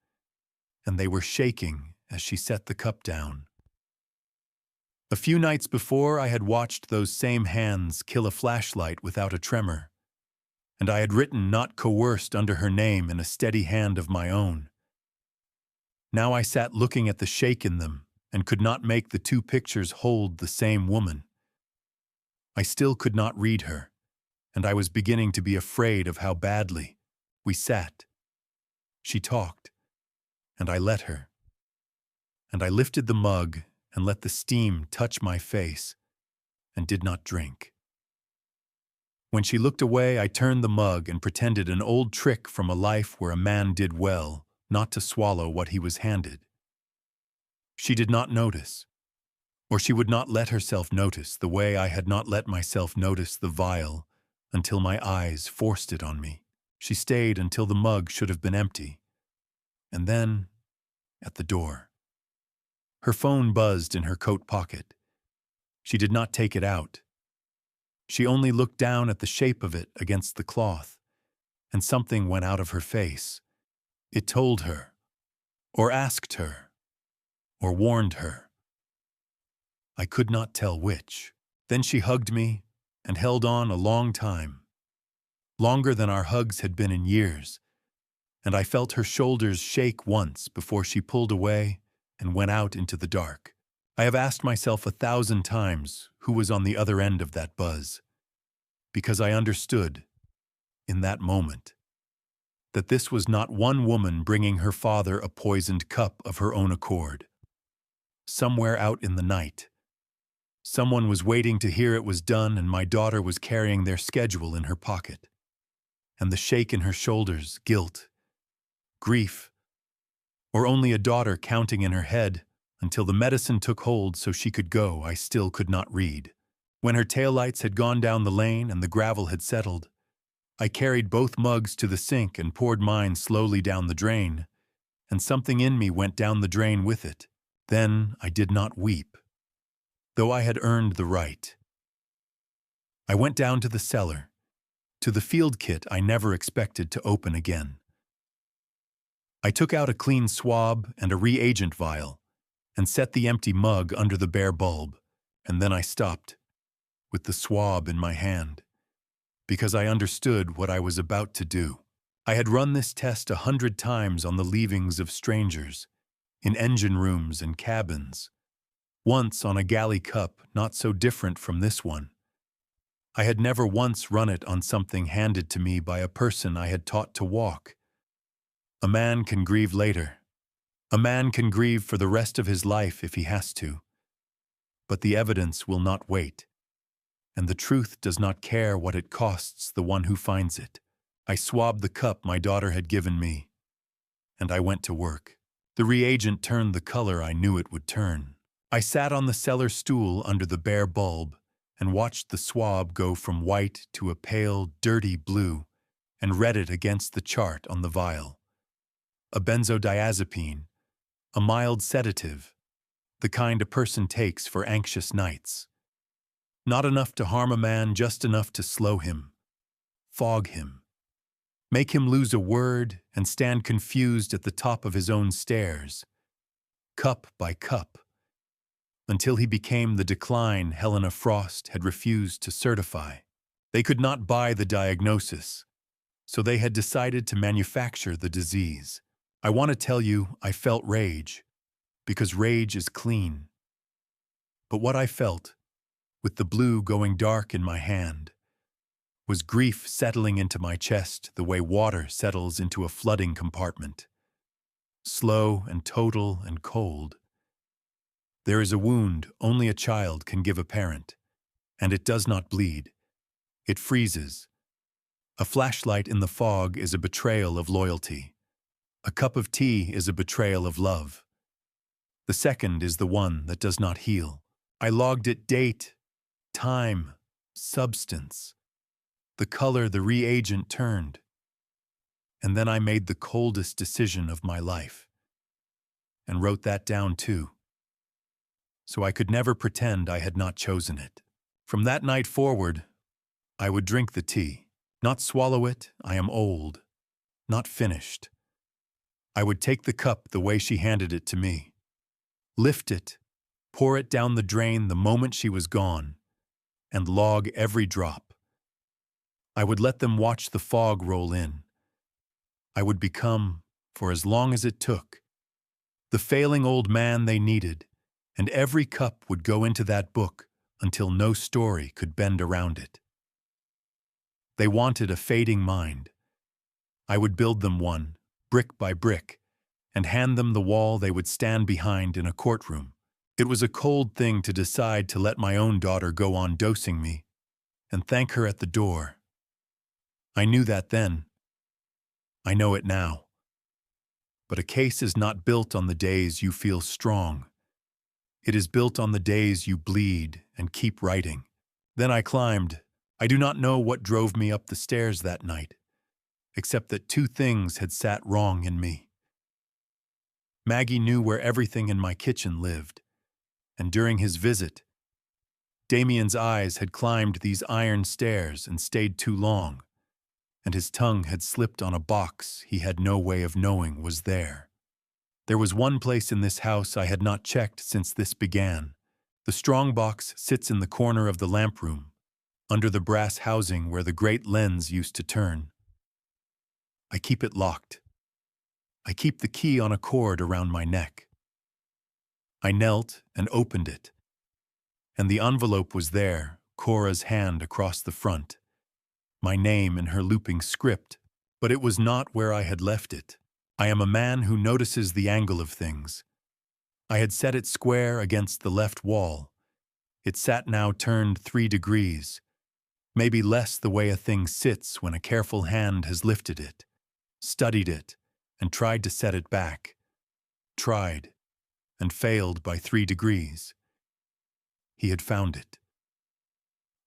and they were shaking as she set the cup down. A few nights before, I had watched those same hands kill a flashlight without a tremor, and I had written "not coerced" under her name in a steady hand of my own. Now I sat looking at the shake in them and could not make the 2 pictures hold the same woman. I still could not read her, and I was beginning to be afraid of how badly. We sat. She talked, and I let her. And I lifted the mug and let the steam touch my face, and did not drink. When she looked away, I turned the mug and pretended an old trick from a life where a man did well not to swallow what he was handed. She did not notice, or she would not let herself notice the way I had not let myself notice the vial until my eyes forced it on me. She stayed until the mug should have been empty. And then, at the door. Her phone buzzed in her coat pocket. She did not take it out. She only looked down at the shape of it against the cloth, and something went out of her face. It told her, or asked her, or warned her. I could not tell which. Then she hugged me and held on a long time, longer than our hugs had been in years, and I felt her shoulders shake once before she pulled away and went out into the dark. I have asked myself 1,000 times who was on the other end of that buzz, because I understood, in that moment, that this was not one woman bringing her father a poisoned cup of her own accord. Somewhere out in the night, someone was waiting to hear it was done, and my daughter was carrying their schedule in her pocket. And the shake in her shoulders, guilt, grief, or only a daughter counting in her head until the medicine took hold so she could go, I still could not read. When her taillights had gone down the lane and the gravel had settled, I carried both mugs to the sink and poured mine slowly down the drain, and something in me went down the drain with it. Then I did not weep, though I had earned the right. I went down to the cellar, to the field kit I never expected to open again. I took out a clean swab and a reagent vial and set the empty mug under the bare bulb, and then I stopped, with the swab in my hand, because I understood what I was about to do. I had run this test 100 times on the leavings of strangers, in engine rooms and cabins, once on a galley cup not so different from this one. I had never once run it on something handed to me by a person I had taught to walk. A man can grieve later. A man can grieve for the rest of his life if he has to. But the evidence will not wait, and the truth does not care what it costs the one who finds it. I swabbed the cup my daughter had given me, and I went to work. The reagent turned the color I knew it would turn. I sat on the cellar stool under the bare bulb and watched the swab go from white to a pale, dirty blue, and read it against the chart on the vial. A benzodiazepine, a mild sedative, the kind a person takes for anxious nights. Not enough to harm a man, just enough to slow him, fog him, make him lose a word and stand confused at the top of his own stairs, cup by cup, until he became the decline Helena Frost had refused to certify. They could not buy the diagnosis, so they had decided to manufacture the disease. I want to tell you, I felt rage, because rage is clean. But what I felt, with the blue going dark in my hand, was grief settling into my chest the way water settles into a flooding compartment. Slow and total and cold. There is a wound only a child can give a parent, and it does not bleed. It freezes. A flashlight in the fog is a betrayal of loyalty. A cup of tea is a betrayal of love. The second is the one that does not heal. I logged it: date, time, substance, the color the reagent turned. And then I made the coldest decision of my life, and wrote that down too, so I could never pretend I had not chosen it. From that night forward, I would drink the tea, not swallow it. I am old, not finished. I would take the cup the way she handed it to me, lift it, pour it down the drain the moment she was gone, and log every drop. I would let them watch the fog roll in. I would become, for as long as it took, the failing old man they needed, and every cup would go into that book until no story could bend around it. They wanted a fading mind. I would build them one, brick by brick, and hand them the wall they would stand behind in a courtroom. It was a cold thing to decide to let my own daughter go on dosing me, and thank her at the door. I knew that then. I know it now. But a case is not built on the days you feel strong. It is built on the days you bleed and keep writing. Then I climbed I do not know what drove me up the stairs that night, except that two things had sat wrong in me. Maggie knew where everything in my kitchen lived, and during his visit, Damien's eyes had climbed these iron stairs and stayed too long, and his tongue had slipped on a box he had no way of knowing was there. There was one place in this house I had not checked since this began. The strong box sits in the corner of the lamp room, under the brass housing where the great lens used to turn. I keep it locked. I keep the key on a cord around my neck. I knelt and opened it, and the envelope was there, Cora's hand across the front, my name in her looping script, but it was not where I had left it. I am a man who notices the angle of things. I had set it square against the left wall. It sat now turned 3 degrees, maybe less the way a thing sits when a careful hand has lifted it, studied it, and tried to set it back. Tried, and failed by 3 degrees. He had found it.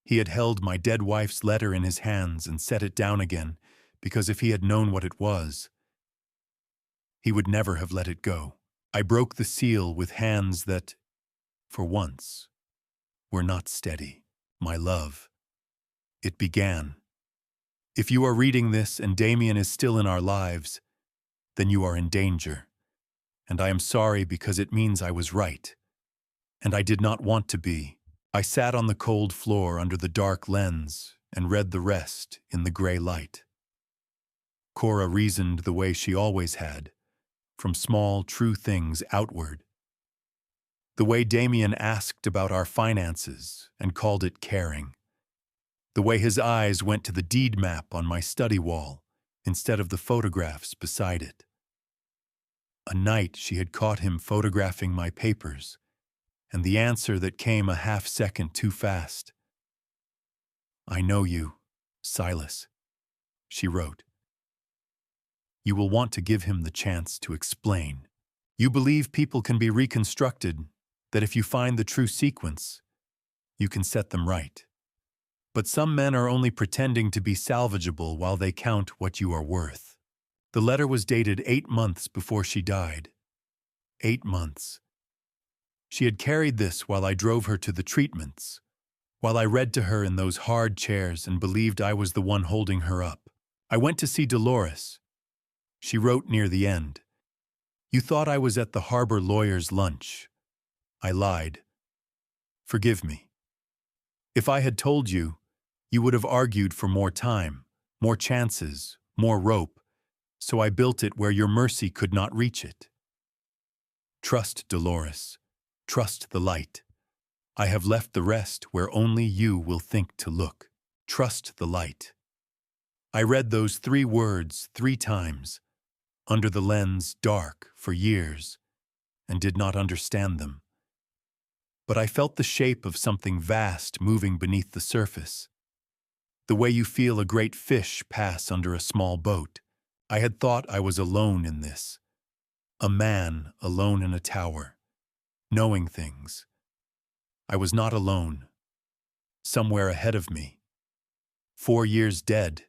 He had held my dead wife's letter in his hands and set it down again, because if he had known what it was, he would never have let it go. I broke the seal with hands that, for once, were not steady. My love. It began. If you are reading this and Damien is still in our lives, then you are in danger. And I am sorry because it means I was right. And I did not want to be. I sat on the cold floor under the dark lens and read the rest in the gray light. Cora reasoned the way she always had, from small, true things outward. The way Damien asked about our finances and called it caring. The way his eyes went to the deed map on my study wall instead of the photographs beside it. A night she had caught him photographing my papers, and the answer that came a half-second too fast. I know you, Silas, she wrote. You will want to give him the chance to explain. You believe people can be reconstructed, that if you find the true sequence, you can set them right. But some men are only pretending to be salvageable while they count what you are worth. The letter was dated 8 months before she died. 8 months. She had carried this while I drove her to the treatments, while I read to her in those hard chairs and believed I was the one holding her up. I went to see Dolores. She wrote near the end. You thought I was at the harbor lawyer's lunch. I lied. Forgive me. If I had told you, you would have argued for more time, more chances, more rope, so I built it where your mercy could not reach it. Trust, Dolores. Trust the light. I have left the rest where only you will think to look. Trust the light. I read those 3 words 3 times, under the lens dark for years, and did not understand them. But I felt the shape of something vast moving beneath the surface. The way you feel a great fish pass under a small boat. I had thought I was alone in this. A man alone in a tower, knowing things. I was not alone. Somewhere ahead of me. 4 years dead.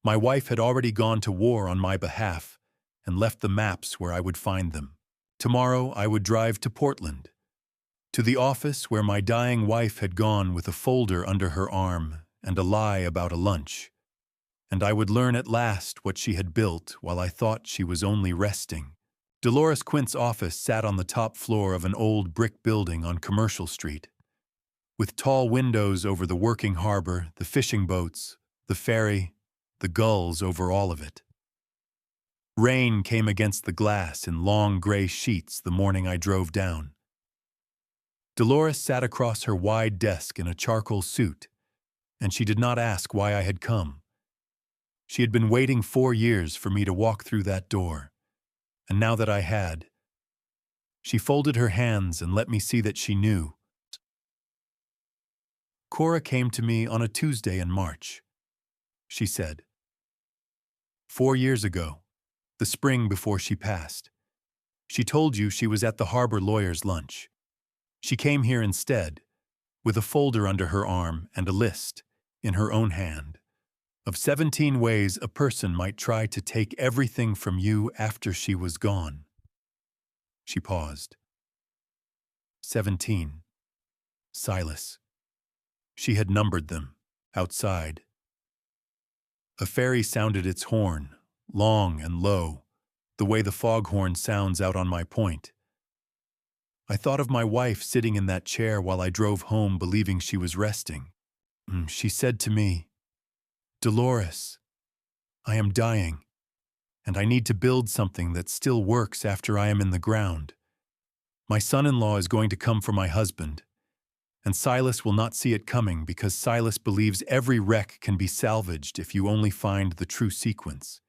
My wife had already gone to war on my behalf and left the maps where I would find them. Tomorrow I would drive to Portland, to the office where my dying wife had gone with a folder under her arm and a lie about a lunch, and I would learn at last what she had built while I thought she was only resting. Dolores Quint's office sat on the top floor of an old brick building on Commercial Street, with tall windows over the working harbor, the fishing boats, the ferry, the gulls over all of it. Rain came against the glass in long gray sheets the morning I drove down. Dolores sat across her wide desk in a charcoal suit, and she did not ask why I had come. She had been waiting 4 years for me to walk through that door, and now that I had, she folded her hands and let me see that she knew. Cora came to me on a Tuesday in March. She said, 4 years ago, the spring before she passed. She told you she was at the harbor lawyer's lunch. She came here instead, with a folder under her arm and a list, in her own hand, of 17 ways a person might try to take everything from you after she was gone. She paused. 17. Silas. She had numbered them, outside. A fairy sounded its horn, long and low, the way the foghorn sounds out on my point. I thought of my wife sitting in that chair while I drove home believing she was resting. She said to me, "Dolores, I am dying, and I need to build something that still works after I am in the ground. My son-in-law is going to come for my husband, and Silas will not see it coming because Silas believes every wreck can be salvaged if you only find the true sequence.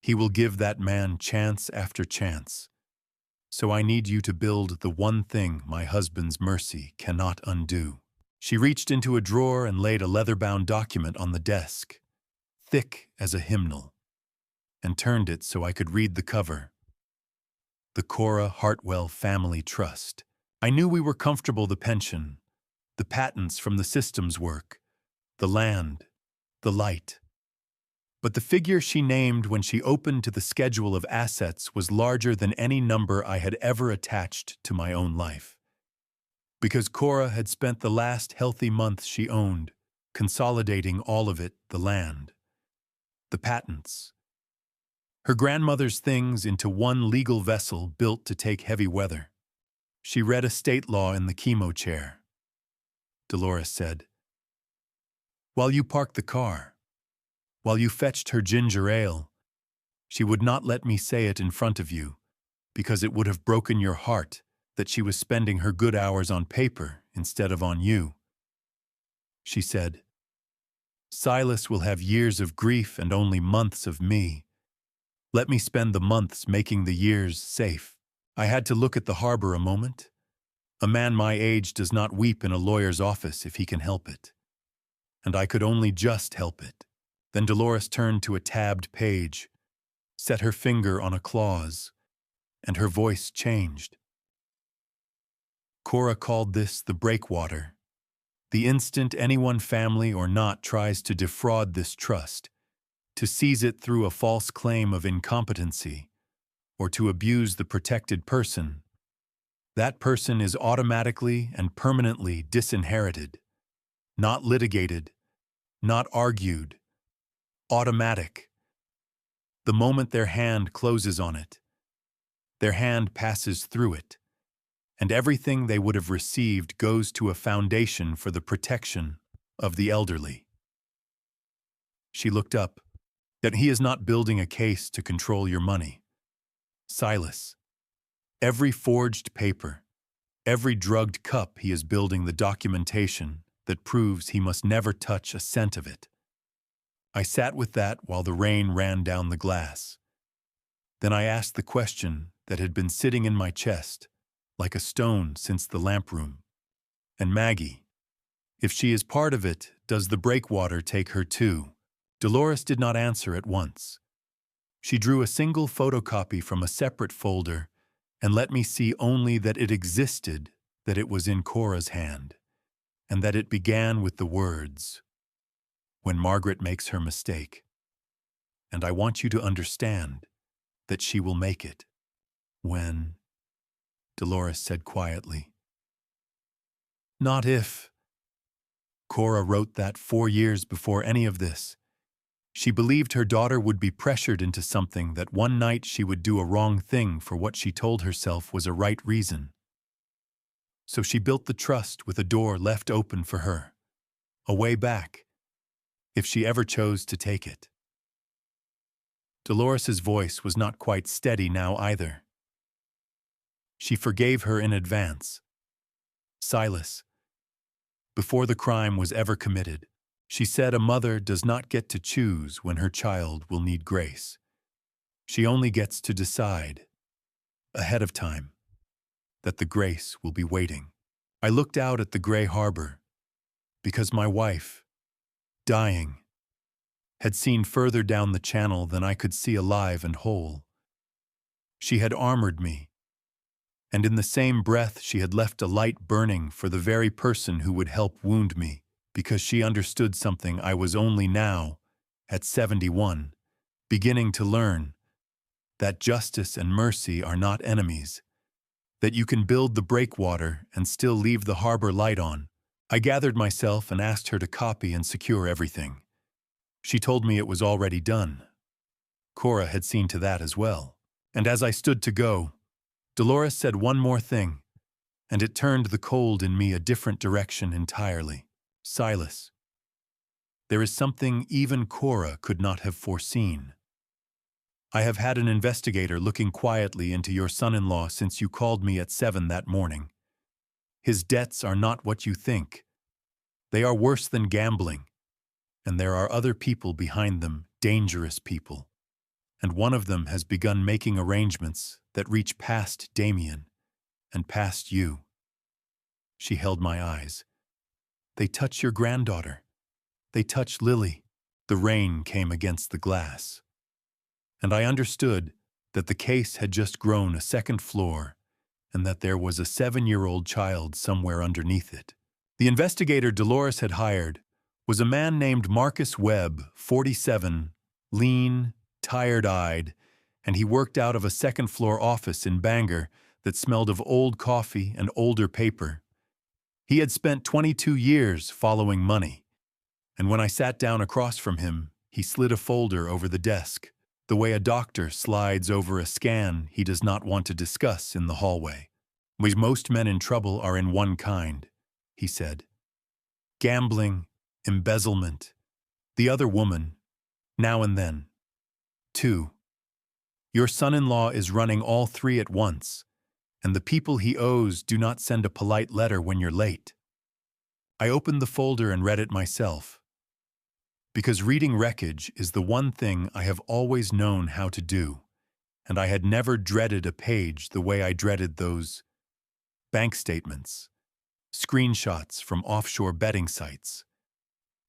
He will give that man chance after chance. So I need you to build the one thing my husband's mercy cannot undo." She reached into a drawer and laid a leather-bound document on the desk, thick as a hymnal, and turned it so I could read the cover. The Cora Hartwell Family Trust. I knew we were comfortable: the pension, the patents from the systems work, the land, the light. But the figure she named when she opened to the schedule of assets was larger than any number I had ever attached to my own life. Because Cora had spent the last healthy month she owned, consolidating all of it: the land, the patents, her grandmother's things into one legal vessel built to take heavy weather. She read estate law in the chemo chair. Dolores said, "While you parked the car, while you fetched her ginger ale, she would not let me say it in front of you, because it would have broken your heart that she was spending her good hours on paper instead of on you. She said, 'Silas will have years of grief and only months of me. Let me spend the months making the years safe.' I had to look at the harbor a moment. A man my age does not weep in a lawyer's office if he can help it. And I could only just help it. Then Dolores turned to a tabbed page, set her finger on a clause, and her voice changed. Cora called this the breakwater. The instant anyone, family or not, tries to defraud this trust, to seize it through a false claim of incompetency, or to abuse the protected person, that person is automatically and permanently disinherited, not litigated, not argued, automatic. The moment their hand closes on it, their hand passes through it, and everything they would have received goes to a foundation for the protection of the elderly." She looked up. "That he is not building a case to control your money. Silas, every forged paper, every drugged cup, he is building the documentation that proves he must never touch a cent of it." I sat with that while the rain ran down the glass. Then I asked the question that had been sitting in my chest, like a stone since the lamp room. "And Maggie, if she is part of it, does the breakwater take her too?" Dolores did not answer at once. She drew a single photocopy from a separate folder and let me see only that it existed, that it was in Cora's hand, and that it began with the words, "When Margaret makes her mistake. And I want you to understand that she will make it. When," Dolores said quietly. "Not if." Cora wrote that 4 years before any of this. She believed her daughter would be pressured into something, that one night she would do a wrong thing for what she told herself was a right reason. So she built the trust with a door left open for her, a way back, if she ever chose to take it. Dolores's voice was not quite steady now either. She forgave her in advance. "Silas, before the crime was ever committed, she said a mother does not get to choose when her child will need grace. She only gets to decide, ahead of time, that the grace will be waiting." I looked out at the gray harbor, because my wife, dying, had seen further down the channel than I could see alive and whole. She had armored me, and in the same breath she had left a light burning for the very person who would help wound me because she understood something I was only now, at 71, beginning to learn, that justice and mercy are not enemies, that you can build the breakwater and still leave the harbor light on. I gathered myself and asked her to copy and secure everything. She told me it was already done. Cora had seen to that as well. And as I stood to go, Dolores said one more thing, and it turned the cold in me a different direction entirely. Silas, there is something even Cora could not have foreseen. I have had an investigator looking quietly into your son-in-law since you called me at 7 that morning. His debts are not what you think. They are worse than gambling, and there are other people behind them, dangerous people. And one of them has begun making arrangements that reach past Damien and past you. She held my eyes. They touch your granddaughter. They touch Lily. The rain came against the glass. And I understood that the case had just grown a second floor and that there was a 7-year-old child somewhere underneath it. The investigator Dolores had hired was a man named Marcus Webb, 47, lean, tired-eyed, and he worked out of a second-floor office in Bangor that smelled of old coffee and older paper. He had spent 22 years following money, and when I sat down across from him, he slid a folder over the desk, the way a doctor slides over a scan he does not want to discuss in the hallway. Most men in trouble are in one kind, he said. Gambling, embezzlement, the other woman, now and then. 2. Your son-in-law is running all 3 at once, and the people he owes do not send a polite letter when you're late. I opened the folder and read it myself, because reading wreckage is the one thing I have always known how to do, and I had never dreaded a page the way I dreaded those bank statements, screenshots from offshore betting sites.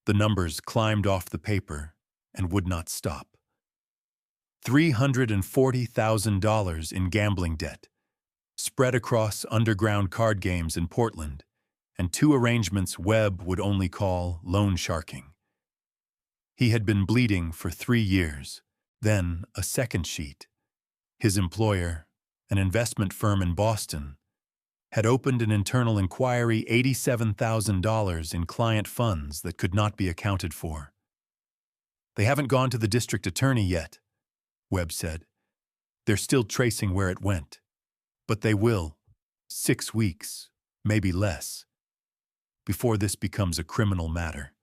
The numbers climbed off the paper and would not stop. $340,000 in gambling debt, spread across underground card games in Portland, and 2 arrangements Webb would only call loan sharking. He had been bleeding for 3 years, then a second sheet. His employer, an investment firm in Boston, had opened an internal inquiry, $87,000 in client funds that could not be accounted for. They haven't gone to the district attorney yet, Webb said. They're still tracing where it went. But they will, 6 weeks, maybe less, before this becomes a criminal matter.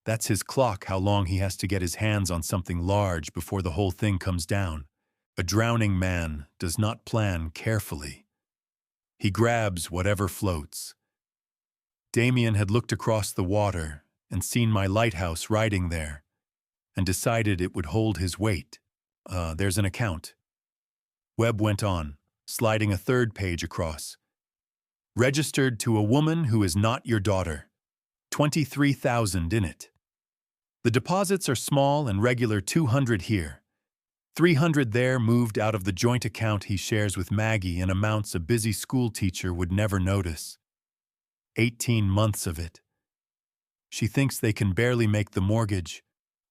That's his clock, how long he has to get his hands on something large before the whole thing comes down. A drowning man does not plan carefully. He grabs whatever floats. Damien had looked across the water and seen my lighthouse riding there, and decided it would hold his weight. There's an account. Webb went on, sliding a 3rd page across. Registered to a woman who is not your daughter. $23,000 in it. The deposits are small and regular, $200 here. $300 there, moved out of the joint account he shares with Maggie in amounts a busy school teacher would never notice. 18 months of it. She thinks they can barely make the mortgage.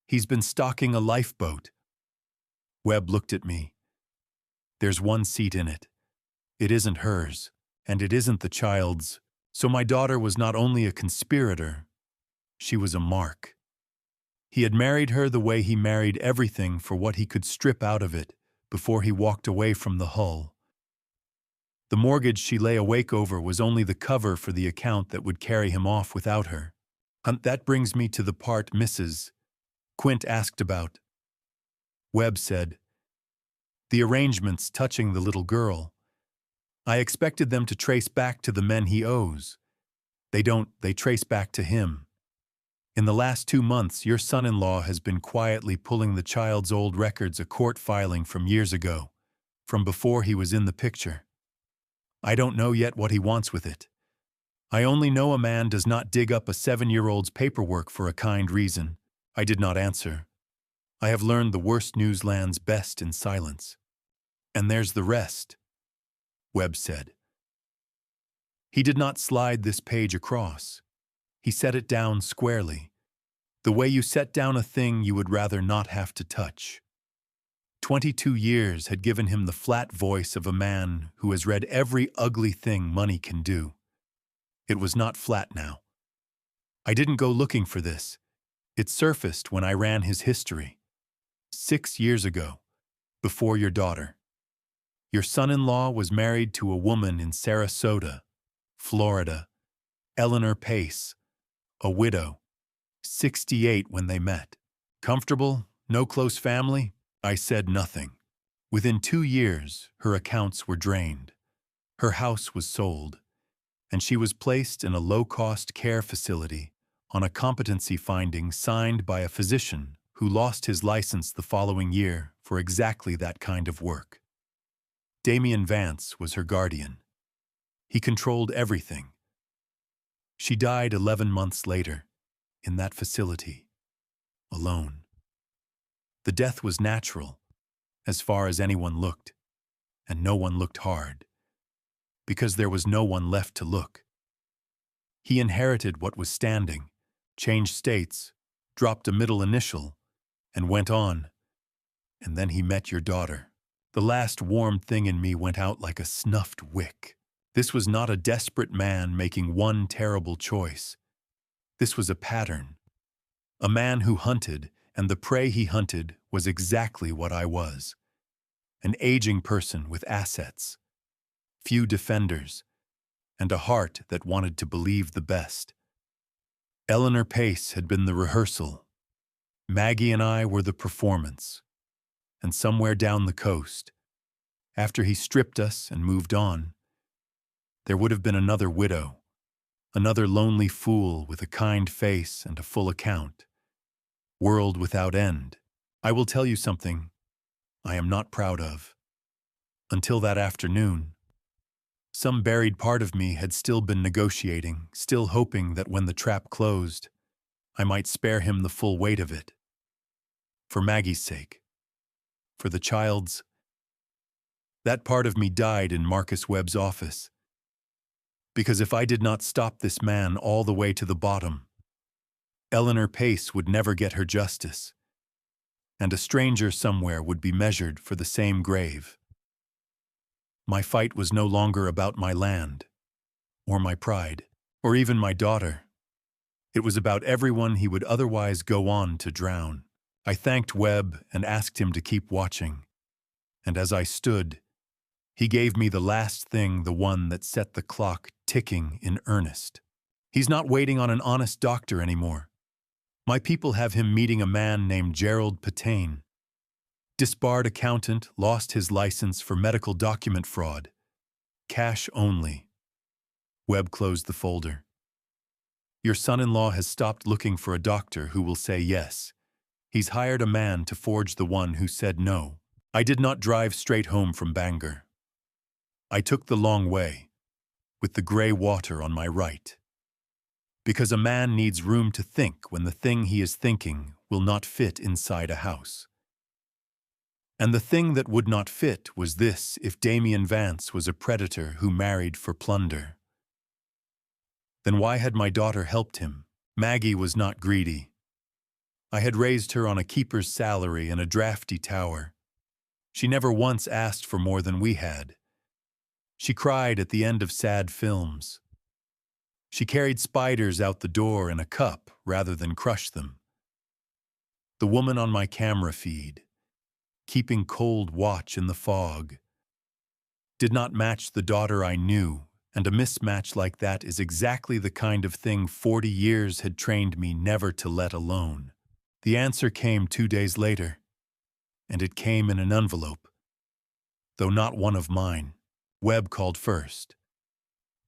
He's been stocking a lifeboat. Webb looked at me. There's 1 seat in it. It isn't hers, and it isn't the child's, so my daughter was not only a conspirator, she was a mark. He had married her the way he married everything for what he could strip out of it before he walked away from the hull. The mortgage she lay awake over was only the cover for the account that would carry him off without her. That brings me to the part Mrs. Quint asked about. Webb said, the arrangements touching the little girl. I expected them to trace back to the men he owes. They don't, they trace back to him. In the last 2 months, your son-in-law has been quietly pulling the child's old records, a court filing from years ago, from before he was in the picture. I don't know yet what he wants with it. I only know a man does not dig up a 7-year-old's paperwork for a kind reason. I did not answer. I have learned the worst news lands best in silence. And there's the rest, Webb said. He did not slide this page across. He set it down squarely, the way you set down a thing you would rather not have to touch. 22 years had given him the flat voice of a man who has read every ugly thing money can do. It was not flat now. I didn't go looking for this. It surfaced when I ran his history. 6 years ago, before your daughter. Your son-in-law was married to a woman in Sarasota, Florida, Eleanor Pace, a widow, 68 when they met. Comfortable, no close family? I said nothing. Within 2 years, her accounts were drained. Her house was sold, and she was placed in a low-cost care facility on a competency finding signed by a physician who lost his license the following year for exactly that kind of work. Damian Vance was her guardian. He controlled everything. She died 11 months later, in that facility, alone. The death was natural, as far as anyone looked, and no one looked hard, because there was no one left to look. He inherited what was standing, changed states, dropped a middle initial, and went on. And then he met your daughter. The last warm thing in me went out like a snuffed wick. This was not a desperate man making one terrible choice. This was a pattern. A man who hunted, and the prey he hunted was exactly what I was. An aging person with assets, few defenders, and a heart that wanted to believe the best. Eleanor Pace had been the rehearsal. Maggie and I were the performance. And somewhere down the coast, after he stripped us and moved on, there would have been another widow, another lonely fool with a kind face and a full account. World without end. I will tell you something I am not proud of. Until that afternoon, some buried part of me had still been negotiating, still hoping that when the trap closed, I might spare him the full weight of it. For Maggie's sake. For the child's. That part of me died in Marcus Webb's office. Because if I did not stop this man all the way to the bottom, Eleanor Pace would never get her justice, and a stranger somewhere would be measured for the same grave. My fight was no longer about my land, or my pride, or even my daughter. It was about everyone he would otherwise go on to drown. I thanked Webb and asked him to keep watching, and as I stood, he gave me the last thing, the one that set the clock ticking in earnest. He's not waiting on an honest doctor anymore. My people have him meeting a man named Gerald Patain. Disbarred accountant, lost his license for medical document fraud. Cash only. Webb closed the folder. Your son-in-law has stopped looking for a doctor who will say yes. He's hired a man to forge the one who said no. I did not drive straight home from Bangor. I took the long way, with the gray water on my right. Because a man needs room to think when the thing he is thinking will not fit inside a house. And the thing that would not fit was this: if Damian Vance was a predator who married for plunder. Then why had my daughter helped him? Maggie was not greedy. I had raised her on a keeper's salary in a drafty tower. She never once asked for more than we had. She cried at the end of sad films. She carried spiders out the door in a cup rather than crush them. The woman on my camera feed, keeping cold watch in the fog, did not match the daughter I knew, and a mismatch like that is exactly the kind of thing 40 years had trained me never to let alone. The answer came 2 days later, and it came in an envelope, though not one of mine. Webb called first,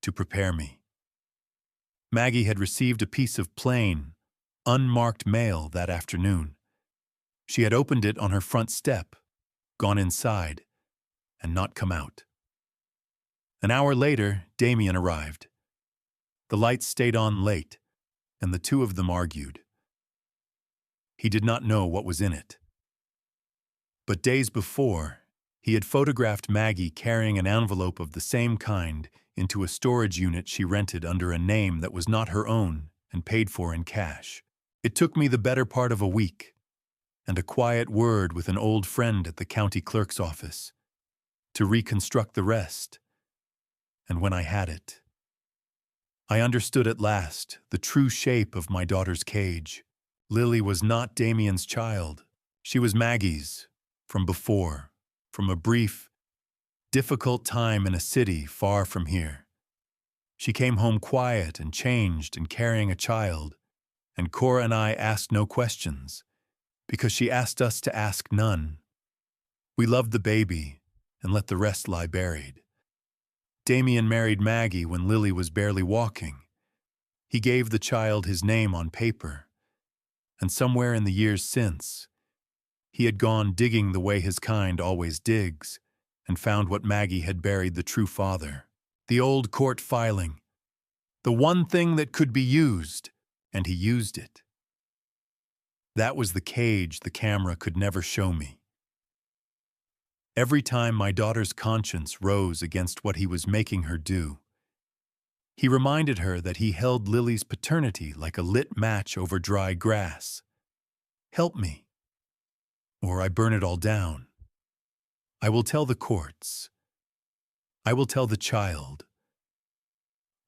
to prepare me. Maggie had received a piece of plain, unmarked mail that afternoon. She had opened it on her front step, gone inside, and not come out. An hour later, Damian arrived. The lights stayed on late, and the two of them argued. He did not know what was in it. But days before, he had photographed Maggie carrying an envelope of the same kind into a storage unit she rented under a name that was not her own and paid for in cash. It took me the better part of a week, and a quiet word with an old friend at the county clerk's office, to reconstruct the rest. And when I had it, I understood at last the true shape of my daughter's cage. Lily was not Damien's child. She was Maggie's, from before, from a brief, difficult time in a city far from here. She came home quiet and changed and carrying a child, and Cora and I asked no questions, because she asked us to ask none. We loved the baby and let the rest lie buried. Damien married Maggie when Lily was barely walking. He gave the child his name on paper, and somewhere in the years since, he had gone digging the way his kind always digs, and found what Maggie had buried the true father. The old court filing, the one thing that could be used, and he used it. That was the cage the camera could never show me. Every time my daughter's conscience rose against what he was making her do, he reminded her that he held Lily's paternity like a lit match over dry grass. Help me, or I burn it all down. I will tell the courts. I will tell the child.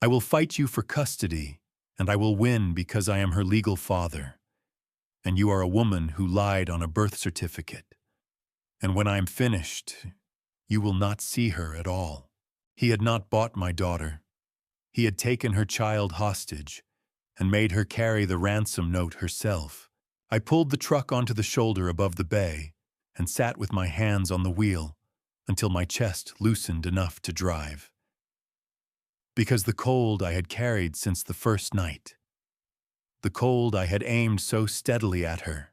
I will fight you for custody, and I will win because I am her legal father, and you are a woman who lied on a birth certificate. And when I am finished, you will not see her at all. He had not bought my daughter. He had taken her child hostage and made her carry the ransom note herself. I pulled the truck onto the shoulder above the bay and sat with my hands on the wheel until my chest loosened enough to drive. Because the cold I had carried since the first night, the cold I had aimed so steadily at her,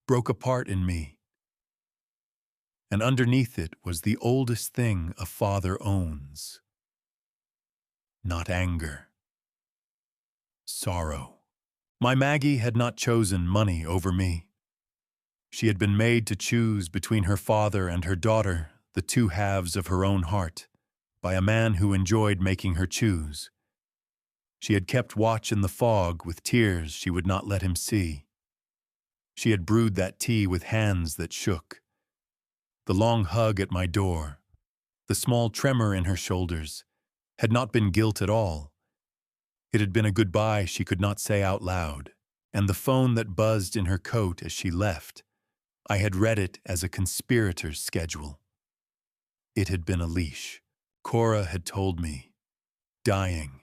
broke apart in me. And underneath it was the oldest thing a father owns. Not anger. Sorrow. My Maggie had not chosen money over me. She had been made to choose between her father and her daughter, the two halves of her own heart, by a man who enjoyed making her choose. She had kept watch in the fog with tears she would not let him see. She had brewed that tea with hands that shook. The long hug at my door, the small tremor in her shoulders, had not been guilt at all. It had been a goodbye she could not say out loud, and the phone that buzzed in her coat as she left, I had read it as a conspirator's schedule. It had been a leash. Cora had told me, dying,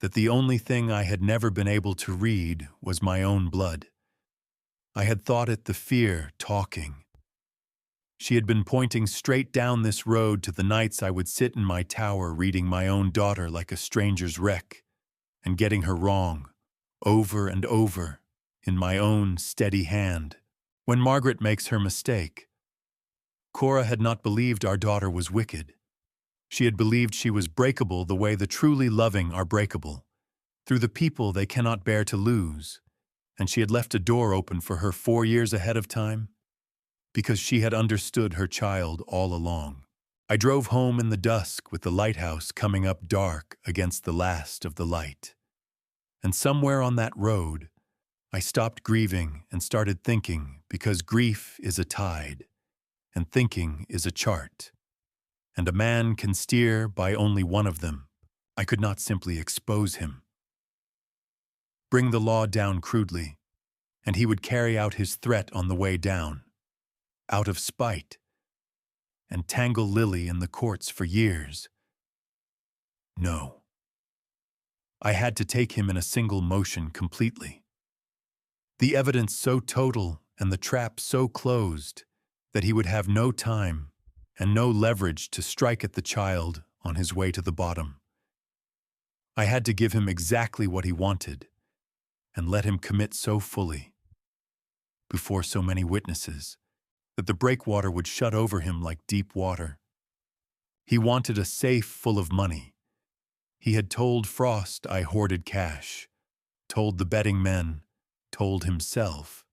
that the only thing I had never been able to read was my own blood. I had thought it the fear talking. She had been pointing straight down this road to the nights I would sit in my tower reading my own daughter like a stranger's wreck, and getting her wrong, over and over, in my own steady hand. When Margaret makes her mistake, Cora had not believed our daughter was wicked. She had believed she was breakable the way the truly loving are breakable, through the people they cannot bear to lose, and she had left a door open for her 4 years ahead of time, because she had understood her child all along. I drove home in the dusk with the lighthouse coming up dark against the last of the light. And somewhere on that road, I stopped grieving and started thinking, because grief is a tide, and thinking is a chart, and a man can steer by only one of them. I could not simply expose him. Bring the law down crudely, and he would carry out his threat on the way down, out of spite, and tangle Lily in the courts for years. No. I had to take him in a single motion completely. The evidence so total and the trap so closed that he would have no time and no leverage to strike at the child on his way to the bottom. I had to give him exactly what he wanted and let him commit so fully, before so many witnesses, that the breakwater would shut over him like deep water. He wanted a safe full of money. He had told Frost I hoarded cash, told the betting men, told himself.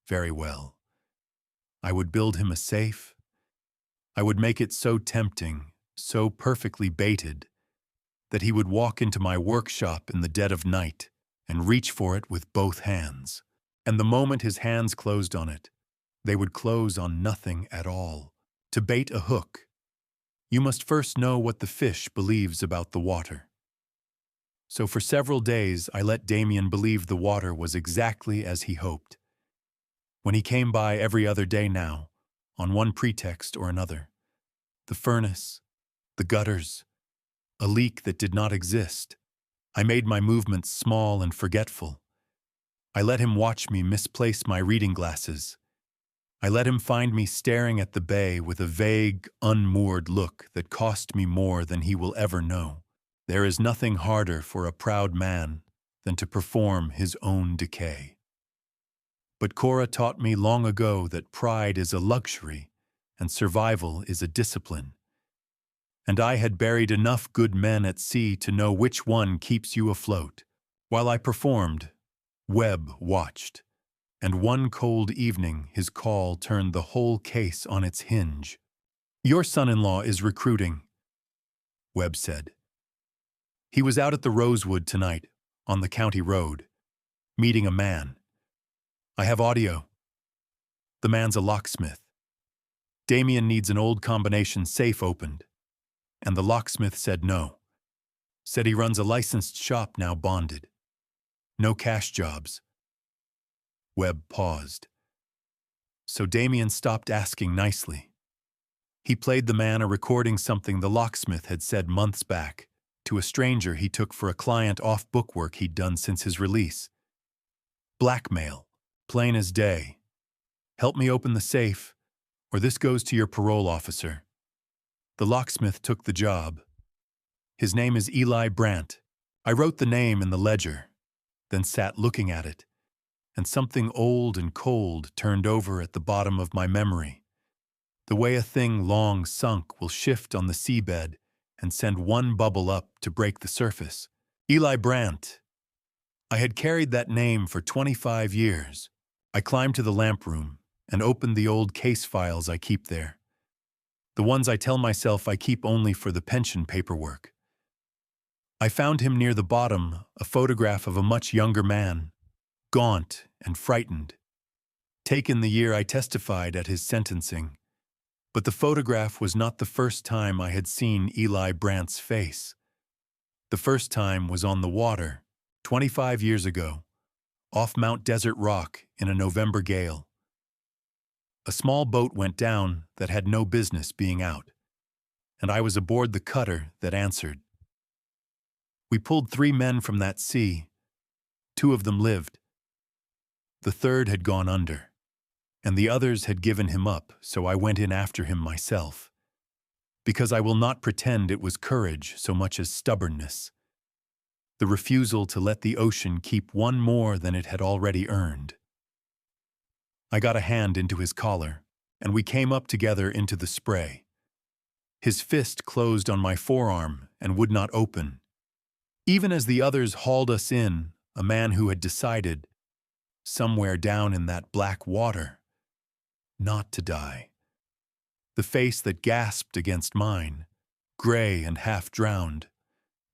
Very well. I would build him a safe. I would make it so tempting, so perfectly baited, that he would walk into my workshop in the dead of night and reach for it with both hands. And the moment his hands closed on it, they would close on nothing at all. To bait a hook, you must first know what the fish believes about the water. So for several days, I let Damien believe the water was exactly as he hoped. When he came by every other day now, on one pretext or another, the furnace, the gutters, a leak that did not exist, I made my movements small and forgetful. I let him watch me misplace my reading glasses. I let him find me staring at the bay with a vague, unmoored look that cost me more than he will ever know. There is nothing harder for a proud man than to perform his own decay. But Cora taught me long ago that pride is a luxury and survival is a discipline. And I had buried enough good men at sea to know which one keeps you afloat. While I performed, Webb watched, and one cold evening his call turned the whole case on its hinge. "Your son-in-law is recruiting," Webb said. "He was out at the Rosewood tonight, on the county road, meeting a man. I have audio. The man's a locksmith. Damien needs an old combination safe opened, and the locksmith said no. Said he runs a licensed shop now bonded. No cash jobs." Webb paused. So Damien stopped asking nicely. He played the man a recording something the locksmith had said months back to a stranger he took for a client off bookwork he'd done since his release. Blackmail, plain as day. "Help me open the safe, or this goes to your parole officer." The locksmith took the job. His name is Eli Brandt. I wrote the name in the ledger, then sat looking at it, and something old and cold turned over at the bottom of my memory. The way a thing long sunk will shift on the seabed and send one bubble up to break the surface. Eli Brandt. I had carried that name for 25 years. I climbed to the lamp room and opened the old case files I keep there. The ones I tell myself I keep only for the pension paperwork. I found him near the bottom, a photograph of a much younger man, gaunt and frightened, taken the year I testified at his sentencing. But the photograph was not the first time I had seen Eli Brandt's face. The first time was on the water, 25 years ago, off Mount Desert Rock in a November gale. A small boat went down that had no business being out, and I was aboard the cutter that answered. We pulled 3 men from that sea. 2 of them lived. The third had gone under, and the others had given him up, so I went in after him myself. Because I will not pretend it was courage so much as stubbornness. The refusal to let the ocean keep one more than it had already earned. I got a hand into his collar, and we came up together into the spray. His fist closed on my forearm and would not open. Even as the others hauled us in, a man who had decided, somewhere down in that black water, not to die. The face that gasped against mine, gray and half-drowned,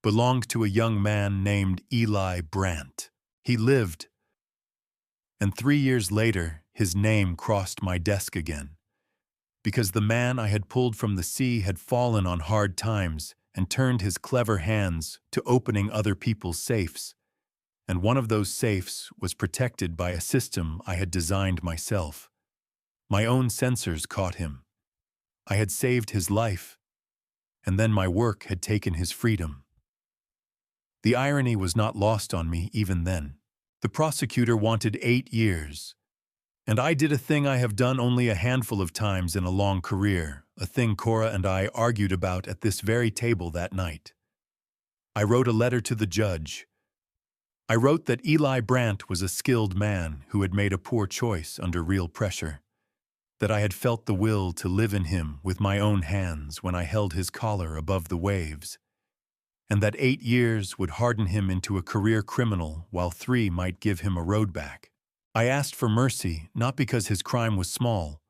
belonged to a young man named Eli Brandt. He lived, and 3 years later, his name crossed my desk again, because the man I had pulled from the sea had fallen on hard times and turned his clever hands to opening other people's safes, and one of those safes was protected by a system I had designed myself. My own sensors caught him. I had saved his life, and then my work had taken his freedom. The irony was not lost on me even then. The prosecutor wanted 8 years, and I did a thing I have done only a handful of times in a long career, a thing Cora and I argued about at this very table that night. I wrote a letter to the judge. I wrote that Eli Brandt was a skilled man who had made a poor choice under real pressure, that I had felt the will to live in him with my own hands when I held his collar above the waves, and that 8 years would harden him into a career criminal while 3 might give him a road back. I asked for mercy not because his crime was small,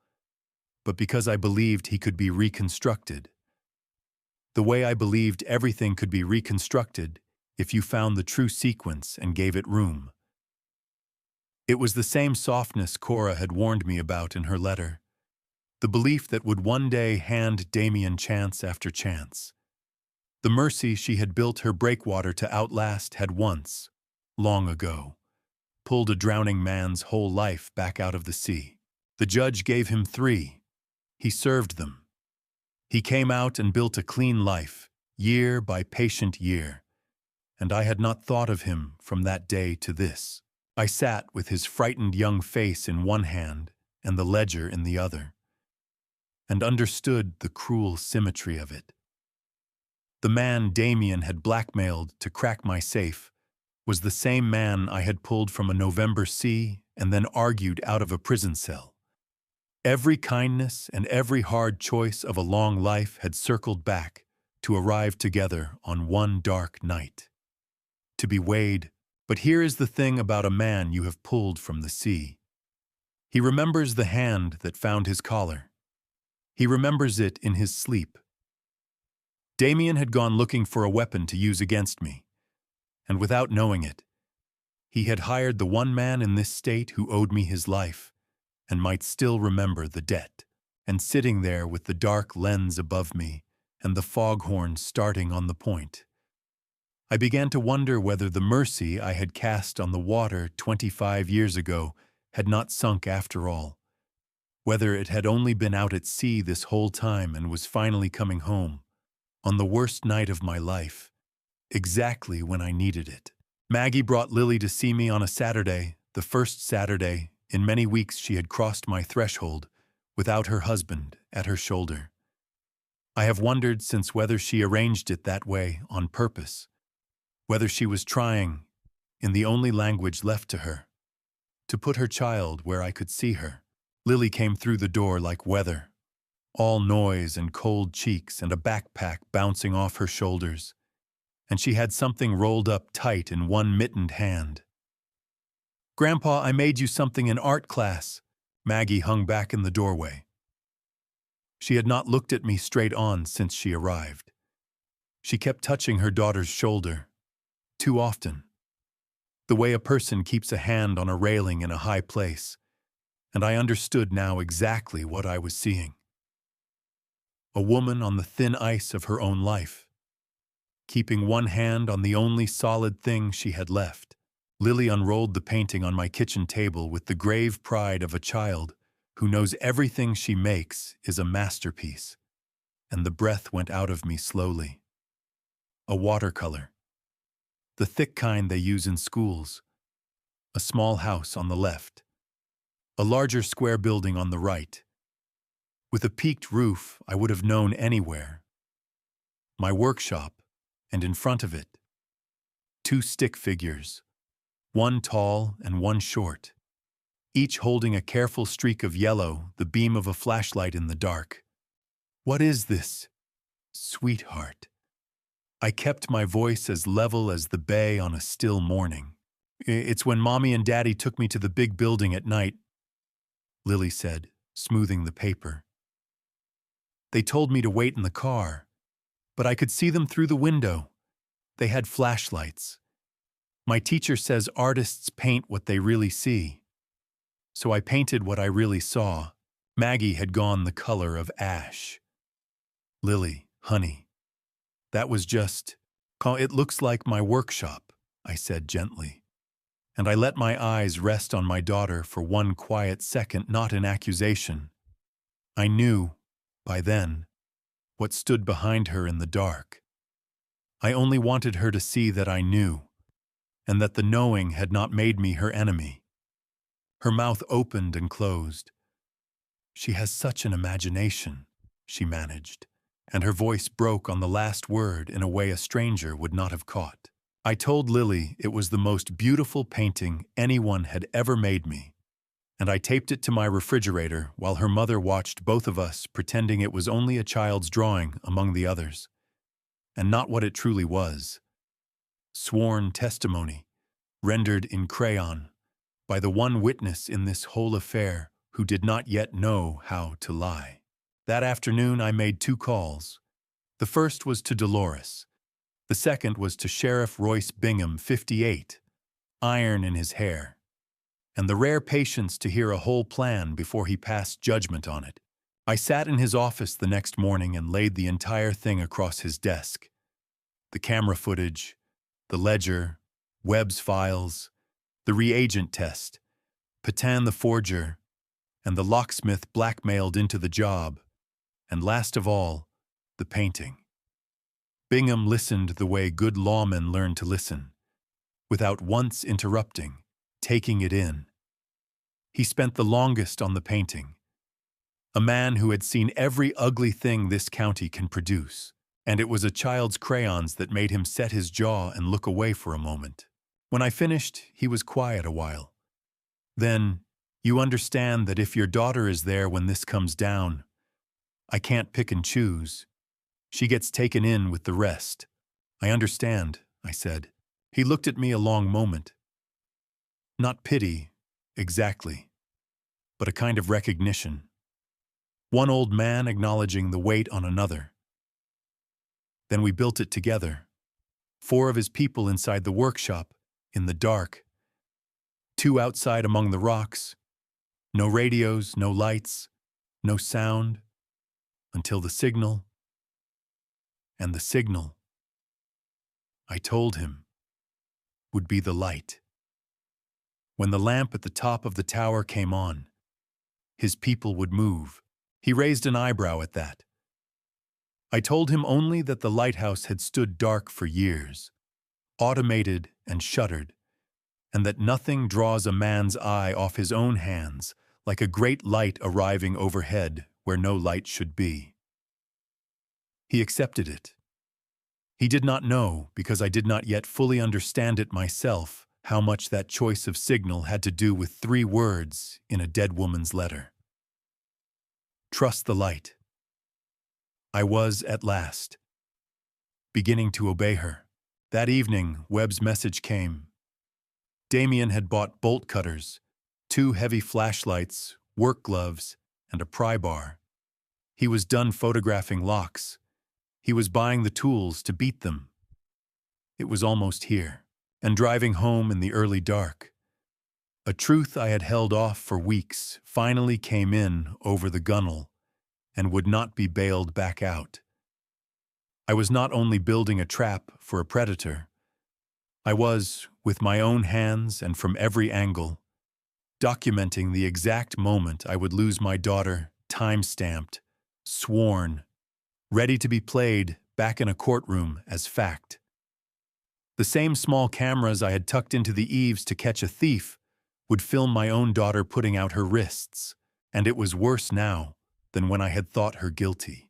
but because I believed he could be reconstructed. The way I believed everything could be reconstructed if you found the true sequence and gave it room. It was the same softness Cora had warned me about in her letter. The belief that would one day hand Damien chance after chance. The mercy she had built her breakwater to outlast had once, long ago, pulled a drowning man's whole life back out of the sea. The judge gave him 3. He served them. He came out and built a clean life, year by patient year. And I had not thought of him from that day to this. I sat with his frightened young face in one hand and the ledger in the other, and understood the cruel symmetry of it. The man Damien had blackmailed to crack my safe was the same man I had pulled from a November sea and then argued out of a prison cell. Every kindness and every hard choice of a long life had circled back to arrive together on one dark night. To be weighed, but here is the thing about a man you have pulled from the sea. He remembers the hand that found his collar. He remembers it in his sleep. Damien had gone looking for a weapon to use against me, and without knowing it, he had hired the one man in this state who owed me his life and might still remember the debt. And sitting there with the dark lens above me and the foghorn starting on the point, I began to wonder whether the mercy I had cast on the water 25 years ago had not sunk after all, whether it had only been out at sea this whole time and was finally coming home, on the worst night of my life, exactly when I needed it. Maggie brought Lily to see me on a Saturday, the first Saturday in many weeks she had crossed my threshold without her husband at her shoulder. I have wondered since whether she arranged it that way on purpose, whether she was trying, in the only language left to her, to put her child where I could see her. Lily came through the door like weather, all noise and cold cheeks and a backpack bouncing off her shoulders, and she had something rolled up tight in one mittened hand. "Grandpa, I made you something in art class." Maggie hung back in the doorway. She had not looked at me straight on since she arrived. She kept touching her daughter's shoulder, too often, the way a person keeps a hand on a railing in a high place, and I understood now exactly what I was seeing. A woman on the thin ice of her own life, keeping one hand on the only solid thing she had left. Lily unrolled the painting on my kitchen table with the grave pride of a child who knows everything she makes is a masterpiece, and the breath went out of me slowly. A watercolor, the thick kind they use in schools, a small house on the left, a larger square building on the right. With a peaked roof I would have known anywhere. My workshop, and in front of it, 2 stick figures, one tall and one short, each holding a careful streak of yellow, the beam of a flashlight in the dark. "What is this, sweetheart?" I kept my voice as level as the bay on a still morning. "It's when Mommy and Daddy took me to the big building at night," Lily said, smoothing the paper. "They told me to wait in the car, but I could see them through the window. They had flashlights. My teacher says artists paint what they really see. So I painted what I really saw." Maggie had gone the color of ash. "Lily, honey, that was just, it looks like my workshop," I said gently. And I let my eyes rest on my daughter for one quiet second, not in accusation. I knew, by then, what stood behind her in the dark. I only wanted her to see that I knew, and that the knowing had not made me her enemy. Her mouth opened and closed. "She has such an imagination," she managed, and her voice broke on the last word in a way a stranger would not have caught. I told Lily it was the most beautiful painting anyone had ever made me, and I taped it to my refrigerator while her mother watched both of us pretending it was only a child's drawing among the others, and not what it truly was. Sworn testimony, rendered in crayon, by the one witness in this whole affair who did not yet know how to lie. That afternoon I made 2 calls, The first was to Dolores. The second was to Sheriff Royce Bingham, 58, iron in his hair, and the rare patience to hear a whole plan before he passed judgment on it. I sat in his office the next morning and laid the entire thing across his desk. The camera footage, the ledger, Webb's files, the reagent test, Patan the forger, and the locksmith blackmailed into the job, and last of all, the painting. Bingham listened the way good lawmen learn to listen, without once interrupting, taking it in. He spent the longest on the painting, a man who had seen every ugly thing this county can produce, and it was a child's crayons that made him set his jaw and look away for a moment. When I finished, he was quiet a while. Then, you understand that if your daughter is there when this comes down, I can't pick and choose. She gets taken in with the rest. I understand, I said. He looked at me a long moment. Not pity, exactly, but a kind of recognition. One old man acknowledging the weight on another. Then we built it together. 4 of his people inside the workshop, in the dark. 2 outside among the rocks. No radios, no lights, no sound, until the signal. And the signal, I told him, would be the light. When the lamp at the top of the tower came on, his people would move. He raised an eyebrow at that. I told him only that the lighthouse had stood dark for years, automated and shuttered, and that nothing draws a man's eye off his own hands like a great light arriving overhead where no light should be. He accepted it. He did not know, because I did not yet fully understand it myself, how much that choice of signal had to do with 3 words in a dead woman's letter. Trust the light. I was, at last, beginning to obey her. That evening, Webb's message came. Damien had bought bolt cutters, 2 heavy flashlights, work gloves, and a pry bar. He was done photographing locks. He was buying the tools to beat them. It was almost here, and driving home in the early dark. A truth I had held off for weeks finally came in over the gunwale and would not be bailed back out. I was not only building a trap for a predator, I was, with my own hands and from every angle, documenting the exact moment I would lose my daughter, time-stamped, sworn, ready to be played back in a courtroom as fact. The same small cameras I had tucked into the eaves to catch a thief would film my own daughter putting out her wrists, and it was worse now than when I had thought her guilty.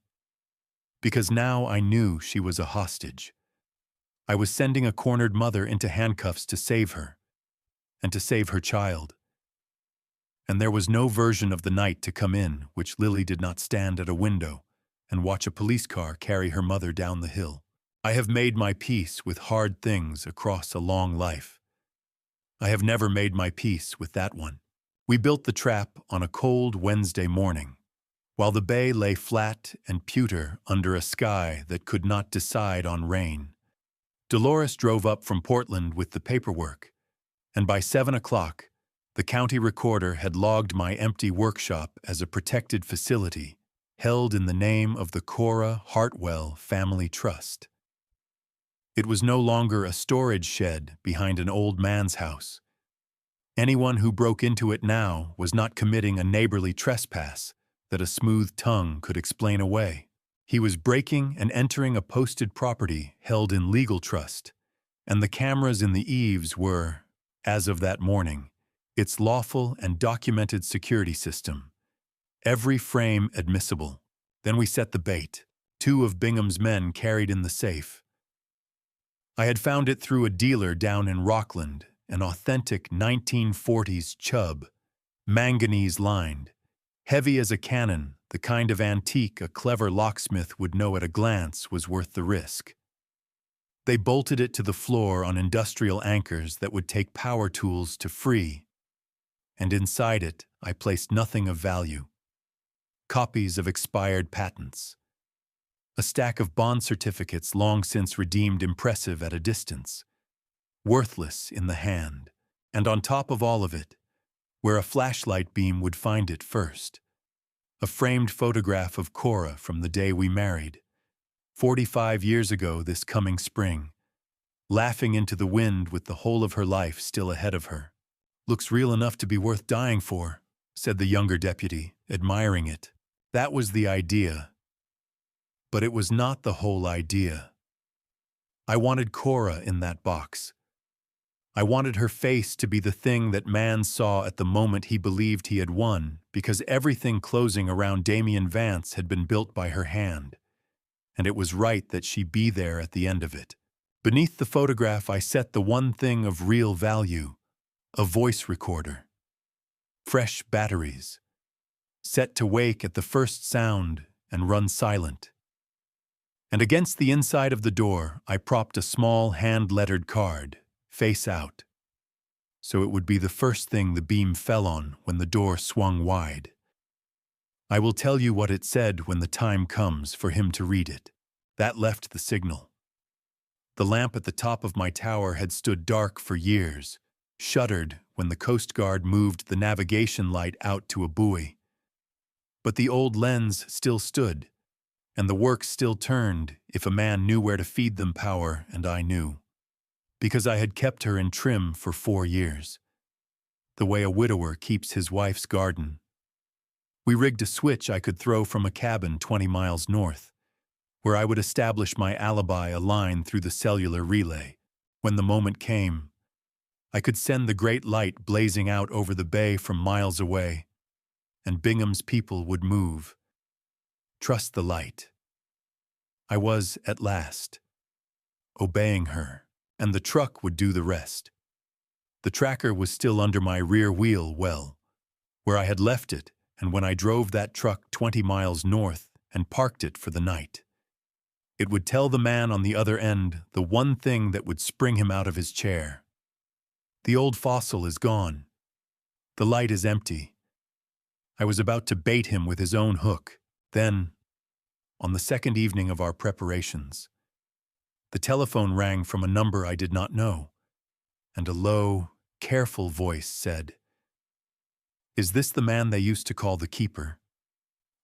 Because now I knew she was a hostage. I was sending a cornered mother into handcuffs to save her, and to save her child. And there was no version of the night to come in which Lily did not stand at a window and watch a police car carry her mother down the hill. I have made my peace with hard things across a long life. I have never made my peace with that one. We built the trap on a cold Wednesday morning, while the bay lay flat and pewter under a sky that could not decide on rain. Dolores drove up from Portland with the paperwork, and by 7 o'clock, the county recorder had logged my empty workshop as a protected facility held in the name of the Cora Hartwell Family Trust. It was no longer a storage shed behind an old man's house. Anyone who broke into it now was not committing a neighborly trespass that a smooth tongue could explain away. He was breaking and entering a posted property held in legal trust, and the cameras in the eaves were, as of that morning, its lawful and documented security system. Every frame admissible. Then we set the bait. 2 of Bingham's men carried in the safe. I had found it through a dealer down in Rockland, an authentic 1940s Chubb, manganese-lined, heavy as a cannon, the kind of antique a clever locksmith would know at a glance was worth the risk. They bolted it to the floor on industrial anchors that would take power tools to free, and inside it I placed nothing of value. Copies of expired patents. A stack of bond certificates long since redeemed, impressive at a distance, worthless in the hand. And on top of all of it, where a flashlight beam would find it first, a framed photograph of Cora from the day we married, 45 years ago this coming spring, laughing into the wind with the whole of her life still ahead of her. "Looks real enough to be worth dying for," said the younger deputy, admiring it. That was the idea. But it was not the whole idea. I wanted Cora in that box. I wanted her face to be the thing that man saw at the moment he believed he had won, because everything closing around Damien Vance had been built by her hand, and it was right that she be there at the end of it. Beneath the photograph I set the one thing of real value, a voice recorder. Fresh batteries, set to wake at the first sound and run silent. And against the inside of the door I propped a small hand-lettered card, face out, so it would be the first thing the beam fell on when the door swung wide. I will tell you what it said when the time comes for him to read it. That left the signal. The lamp at the top of my tower had stood dark for years, shuddered when the Coast Guard moved the navigation light out to a buoy. But the old lens still stood, and the works still turned if a man knew where to feed them power, and I knew. Because I had kept her in trim for 4 years, the way a widower keeps his wife's garden. We rigged a switch I could throw from a cabin 20 miles north, where I would establish my alibi a line through the cellular relay. When the moment came, I could send the great light blazing out over the bay from miles away, and Bingham's people would move. Trust the light. I was, at last, obeying her, and the truck would do the rest. The tracker was still under my rear wheel well, where I had left it, and when I drove that truck 20 miles north and parked it for the night, it would tell the man on the other end the one thing that would spring him out of his chair. The old fossil is gone. The light is empty. I was about to bait him with his own hook. Then, on the second evening of our preparations, the telephone rang from a number I did not know, and a low, careful voice said, "Is this the man they used to call the Keeper?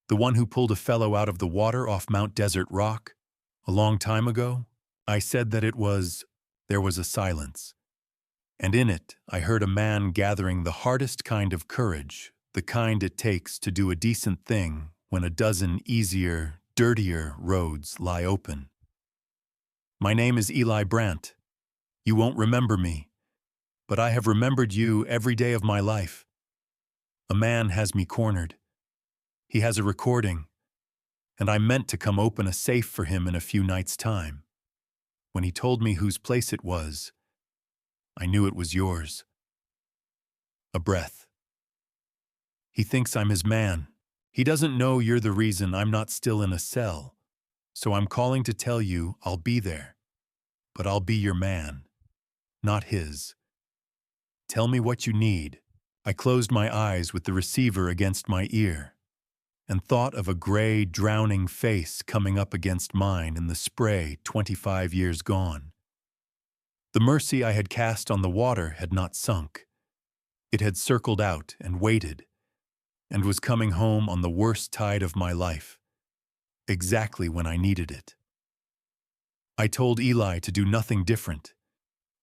The one who pulled a fellow out of the water off Mount Desert Rock a long time ago?" I said that it was. There was a silence, and in it I heard a man gathering the hardest kind of courage, the kind it takes to do a decent thing when a dozen easier, dirtier roads lie open. "My name is Eli Brandt. You won't remember me, but I have remembered you every day of my life. A man has me cornered. He has a recording, and I meant to come open a safe for him in a few nights' time. When he told me whose place it was, I knew it was yours." A breath. "He thinks I'm his man. He doesn't know you're the reason I'm not still in a cell. So I'm calling to tell you I'll be there. But I'll be your man, not his. Tell me what you need." I closed my eyes with the receiver against my ear, and thought of a gray, drowning face coming up against mine in the spray 25 years gone. The mercy I had cast on the water had not sunk. It had circled out and waited, and was coming home on the worst tide of my life, exactly when I needed it. I told Eli to do nothing different.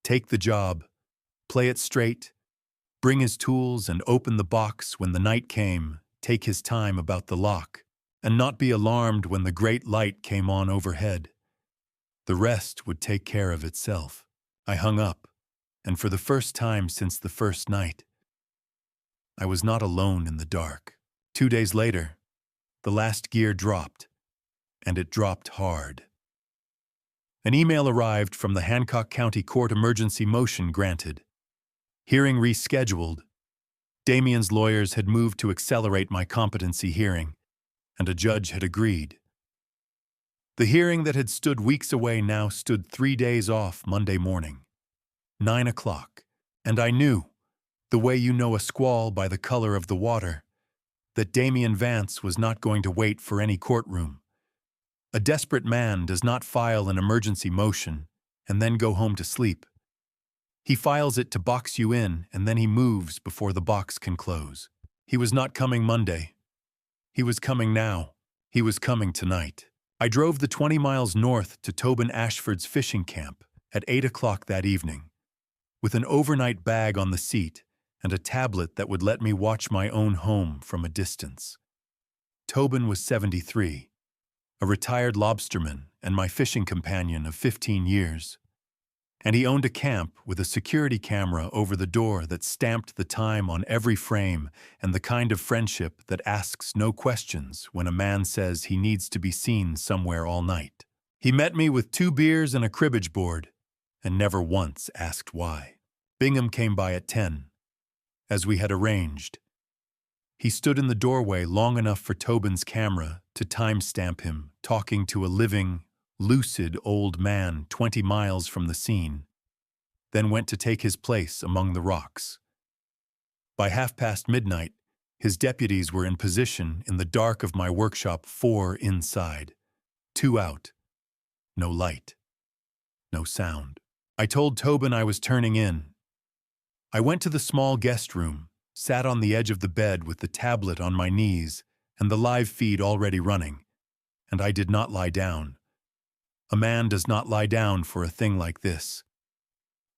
Take the job, play it straight, bring his tools and open the box when the night came, take his time about the lock, and not be alarmed when the great light came on overhead. The rest would take care of itself. I hung up, and for the first time since the first night, I was not alone in the dark. 2 days later, the last gear dropped, and it dropped hard. An email arrived from the Hancock County Court, emergency motion granted. Hearing rescheduled. Damien's lawyers had moved to accelerate my competency hearing, and a judge had agreed. The hearing that had stood weeks away now stood 3 days off Monday morning, 9 o'clock, and I knew, the way you know a squall by the color of the water, that Damien Vance was not going to wait for any courtroom. A desperate man does not file an emergency motion and then go home to sleep. He files it to box you in, and then he moves before the box can close. He was not coming Monday. He was coming now. He was coming tonight. I drove the 20 miles north to Tobin Ashford's fishing camp at 8 o'clock that evening, with an overnight bag on the seat and a tablet that would let me watch my own home from a distance. Tobin was 73, a retired lobsterman and my fishing companion of 15 years. And he owned a camp with a security camera over the door that stamped the time on every frame, and the kind of friendship that asks no questions when a man says he needs to be seen somewhere all night. He met me with 2 beers and a cribbage board, and never once asked why. Bingham came by at 10, as we had arranged. He stood in the doorway long enough for Tobin's camera to timestamp him talking to a living, lucid old man 20 miles from the scene, then went to take his place among the rocks. By midnight, his deputies were in position in the dark of my workshop, 4 inside, 2 out, no light, no sound. I told Tobin I was turning in. I went to the small guest room, sat on the edge of the bed with the tablet on my knees and the live feed already running, and I did not lie down. A man does not lie down for a thing like this.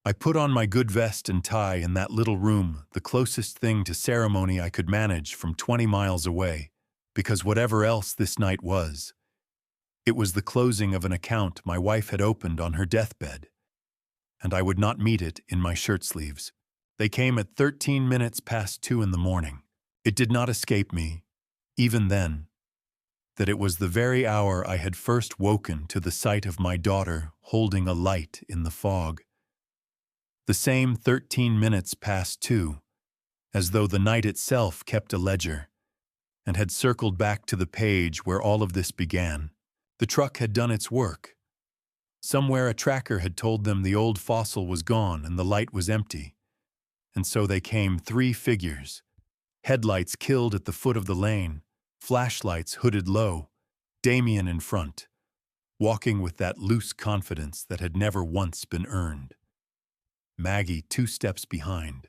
I put on my good vest and tie in that little room, the closest thing to ceremony I could manage from 20 miles away, because whatever else this night was, it was the closing of an account my wife had opened on her deathbed, and I would not meet it in my shirt sleeves. They came at 13 minutes past 2 in the morning. It did not escape me, even then, that it was the very hour I had first woken to the sight of my daughter holding a light in the fog. The same 13 minutes past 2, as though the night itself kept a ledger, and had circled back to the page where all of this began. The truck had done its work. Somewhere a tracker had told them the old fossil was gone and the light was empty. And so they came 3 figures, headlights killed at the foot of the lane, flashlights hooded low, Damien in front, walking with that loose confidence that had never once been earned. Maggie 2 steps behind,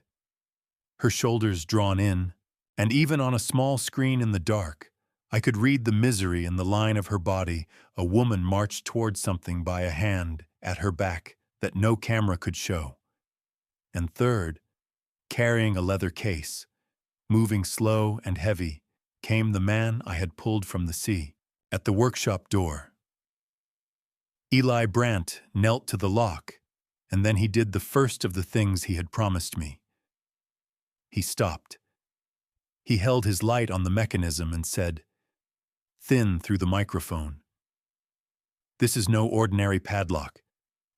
her shoulders drawn in, and even on a small screen in the dark, I could read the misery in the line of her body. A woman marched toward something by a hand at her back that no camera could show. And third, carrying a leather case, moving slow and heavy, came the man I had pulled from the sea. At the workshop door, Eli Brandt knelt to the lock, and then he did the first of the things he had promised me. He stopped. He held his light on the mechanism and said, thin through the microphone, "This is no ordinary padlock.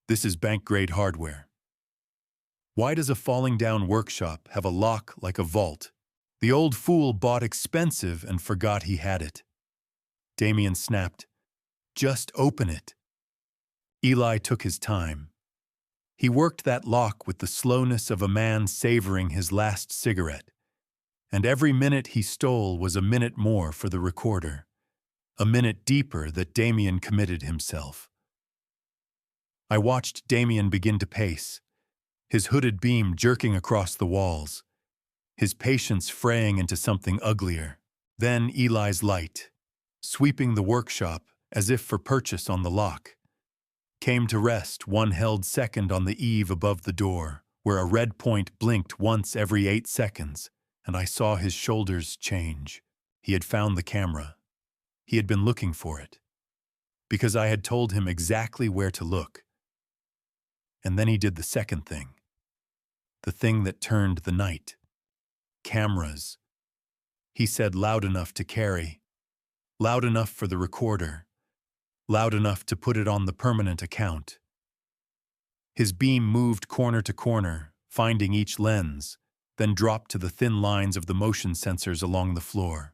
This is bank-grade hardware. Why does a falling-down workshop have a lock like a vault? The old fool bought expensive and forgot he had it." Damien snapped, "Just open it." Eli took his time. He worked that lock with the slowness of a man savoring his last cigarette, and every minute he stole was a minute more for the recorder, a minute deeper that Damien committed himself. I watched Damien begin to pace, his hooded beam jerking across the walls, his patience fraying into something uglier. Then Eli's light, sweeping the workshop as if for purchase on the lock, came to rest one held second on the eave above the door, where a red point blinked once every 8 seconds, and I saw his shoulders change. He had found the camera. He had been looking for it, because I had told him exactly where to look. And then he did the second thing, the thing that turned the night. Cameras. He said loud enough to carry, loud enough for the recorder, loud enough to put it on the permanent account. His beam moved corner to corner, finding each lens, then dropped to the thin lines of the motion sensors along the floor.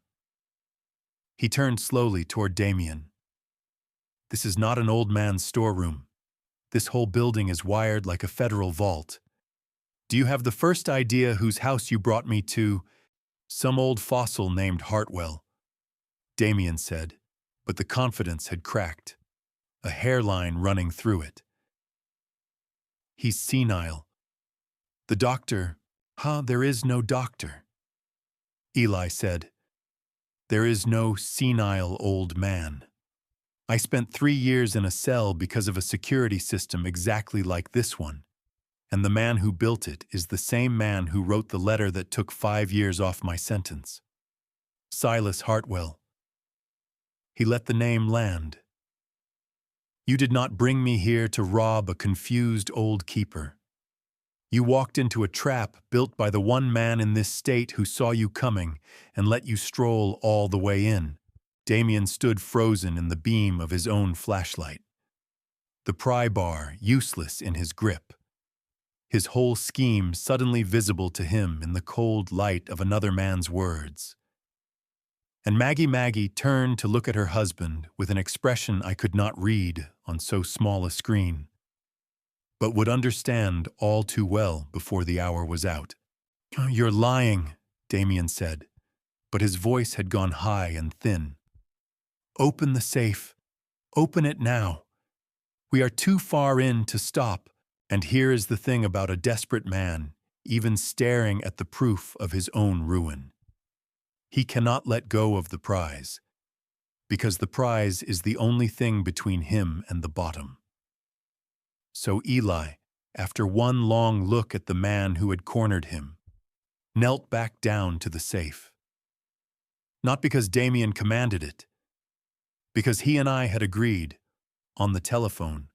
He turned slowly toward Damien. "This is not an old man's storeroom. This whole building is wired like a federal vault. Do you have the first idea whose house you brought me to?" "Some old fossil named Hartwell," Damien said. but the confidence had cracked, a hairline running through it. He's senile. The doctor, there is no doctor. Eli said, there is no senile old man. I spent 3 years in a cell because of a security system exactly like this one, and the man who built it is the same man who wrote the letter that took 5 years off my sentence. Silas Hartwell. He let the name land. You did not bring me here to rob a confused old keeper. You walked into a trap built by the one man in this state who saw you coming and let you stroll all the way in. Damien stood frozen in the beam of his own flashlight. The pry bar useless in his grip. His whole scheme suddenly visible to him in the cold light of another man's words. And Maggie turned to look at her husband with an expression I could not read on so small a screen, but would understand all too well before the hour was out. You're lying, Damien said, but his voice had gone high and thin. Open the safe. Open it now. We are too far in to stop, and here is the thing about a desperate man, even staring at the proof of his own ruin. He cannot let go of the prize, because the prize is the only thing between him and the bottom. So Eli, after one long look at the man who had cornered him, knelt back down to the safe. Not because Damien commanded it, because he and I had agreed, on the telephone,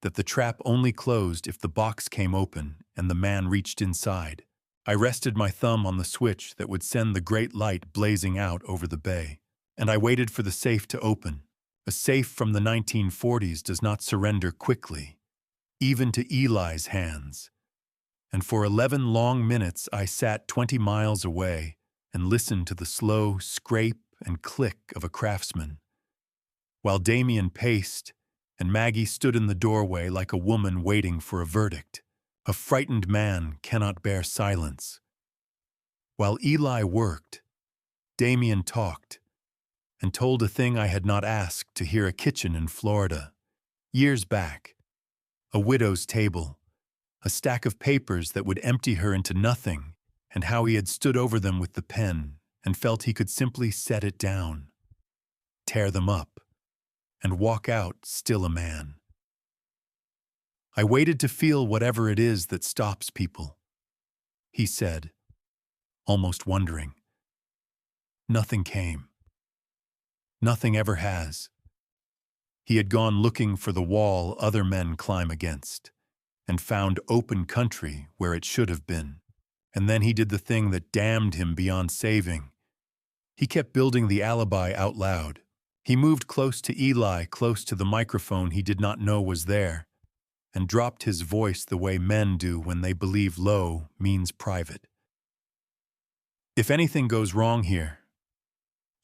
that the trap only closed if the box came open and the man reached inside. I rested my thumb on the switch that would send the great light blazing out over the bay, and I waited for the safe to open. A safe from the 1940s does not surrender quickly, even to Eli's hands. And for 11 long minutes I sat 20 miles away and listened to the slow scrape and click of a craftsman, while Damien paced and Maggie stood in the doorway like a woman waiting for a verdict. A frightened man cannot bear silence. While Eli worked, Damien talked, and told a thing I had not asked to hear: a kitchen in Florida, years back, a widow's table, a stack of papers that would empty her into nothing, and how he had stood over them with the pen and felt he could simply set it down, tear them up, and walk out still a man. I waited to feel whatever it is that stops people, he said, almost wondering. Nothing came. Nothing ever has. He had gone looking for the wall other men climb against, and found open country where it should have been. And then he did the thing that damned him beyond saving. He kept building the alibi out loud. He moved close to Eli, close to the microphone he did not know was there, and dropped his voice the way men do when they believe low means private. If anything goes wrong here,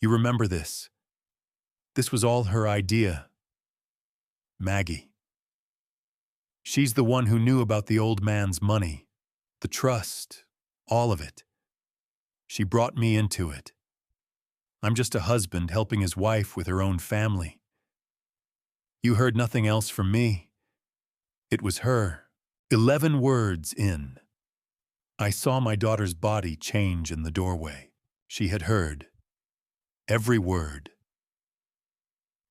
you remember this. This was all her idea. Maggie. She's the one who knew about the old man's money, the trust, all of it. She brought me into it. I'm just a husband helping his wife with her own family. You heard nothing else from me. It was her. 11 words in. I saw my daughter's body change in the doorway. She had heard every word.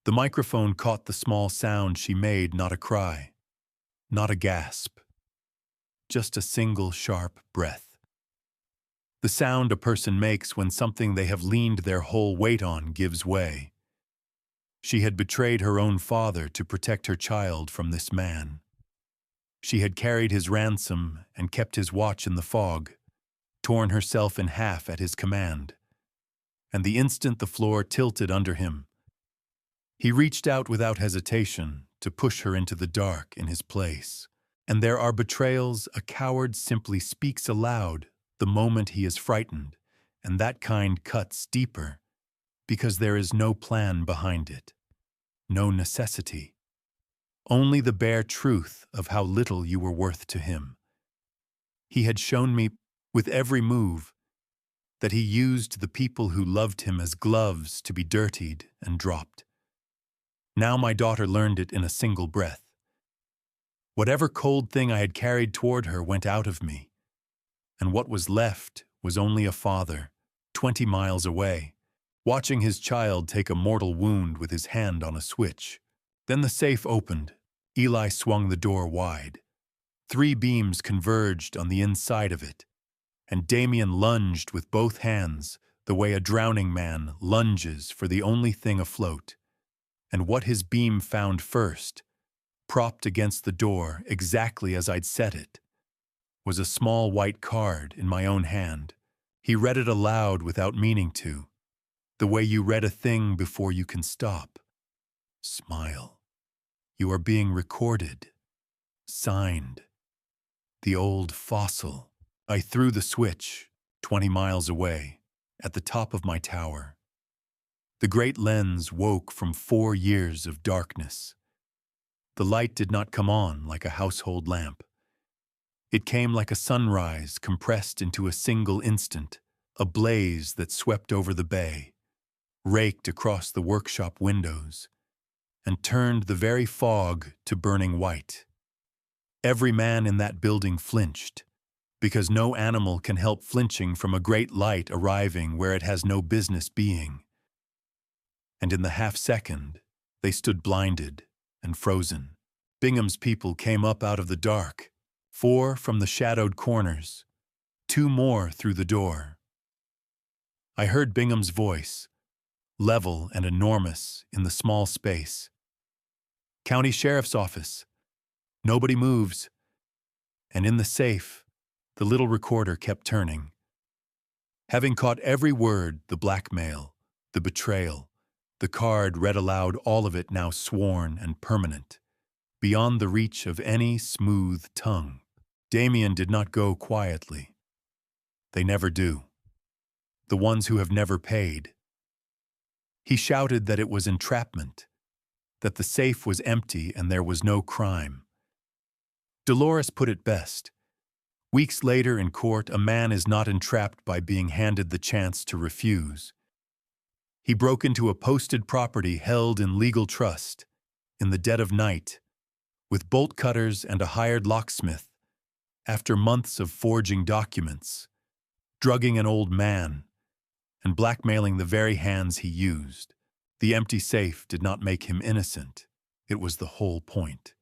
The microphone caught the small sound she made, not a cry, not a gasp, just a single sharp breath. The sound a person makes when something they have leaned their whole weight on gives way. She had betrayed her own father to protect her child from this man. She had carried his ransom and kept his watch in the fog, torn herself in half at his command. And the instant the floor tilted under him, he reached out without hesitation to push her into the dark in his place. And there are betrayals a coward simply speaks aloud the moment he is frightened, and that kind cuts deeper, because there is no plan behind it, no necessity. Only the bare truth of how little you were worth to him. He had shown me, with every move, that he used the people who loved him as gloves to be dirtied and dropped. Now my daughter learned it in a single breath. Whatever cold thing I had carried toward her went out of me, and what was left was only a father, 20 miles away, watching his child take a mortal wound with his hand on a switch. Then the safe opened. Eli swung the door wide. 3 beams converged on the inside of it, and Damien lunged with both hands the way a drowning man lunges for the only thing afloat. And what his beam found first, propped against the door exactly as I'd set it, was a small white card in my own hand. He read it aloud without meaning to, the way you read a thing before you can stop. Smile. You are being recorded. Signed. The old fossil. I threw the switch, 20 miles away, at the top of my tower. The great lens woke from 4 years of darkness. The light did not come on like a household lamp. It came like a sunrise compressed into a single instant, a blaze that swept over the bay, raked across the workshop windows, and turned the very fog to burning white. Every man in that building flinched, because no animal can help flinching from a great light arriving where it has no business being. And in the half-second, they stood blinded and frozen. Bingham's people came up out of the dark, 4 from the shadowed corners, 2 more through the door. I heard Bingham's voice, level and enormous in the small space. County Sheriff's Office. Nobody moves. And in the safe, the little recorder kept turning. Having caught every word, the blackmail, the betrayal, the card read aloud, all of it now sworn and permanent, beyond the reach of any smooth tongue. Damien did not go quietly. They never do. The ones who have never paid. He shouted that it was entrapment, that the safe was empty and there was no crime. Dolores put it best. Weeks later in court, a man is not entrapped by being handed the chance to refuse. He broke into a posted property held in legal trust, in the dead of night, with bolt cutters and a hired locksmith, after months of forging documents, drugging an old man, and blackmailing the very hands he used. The empty safe did not make him innocent. It was the whole point.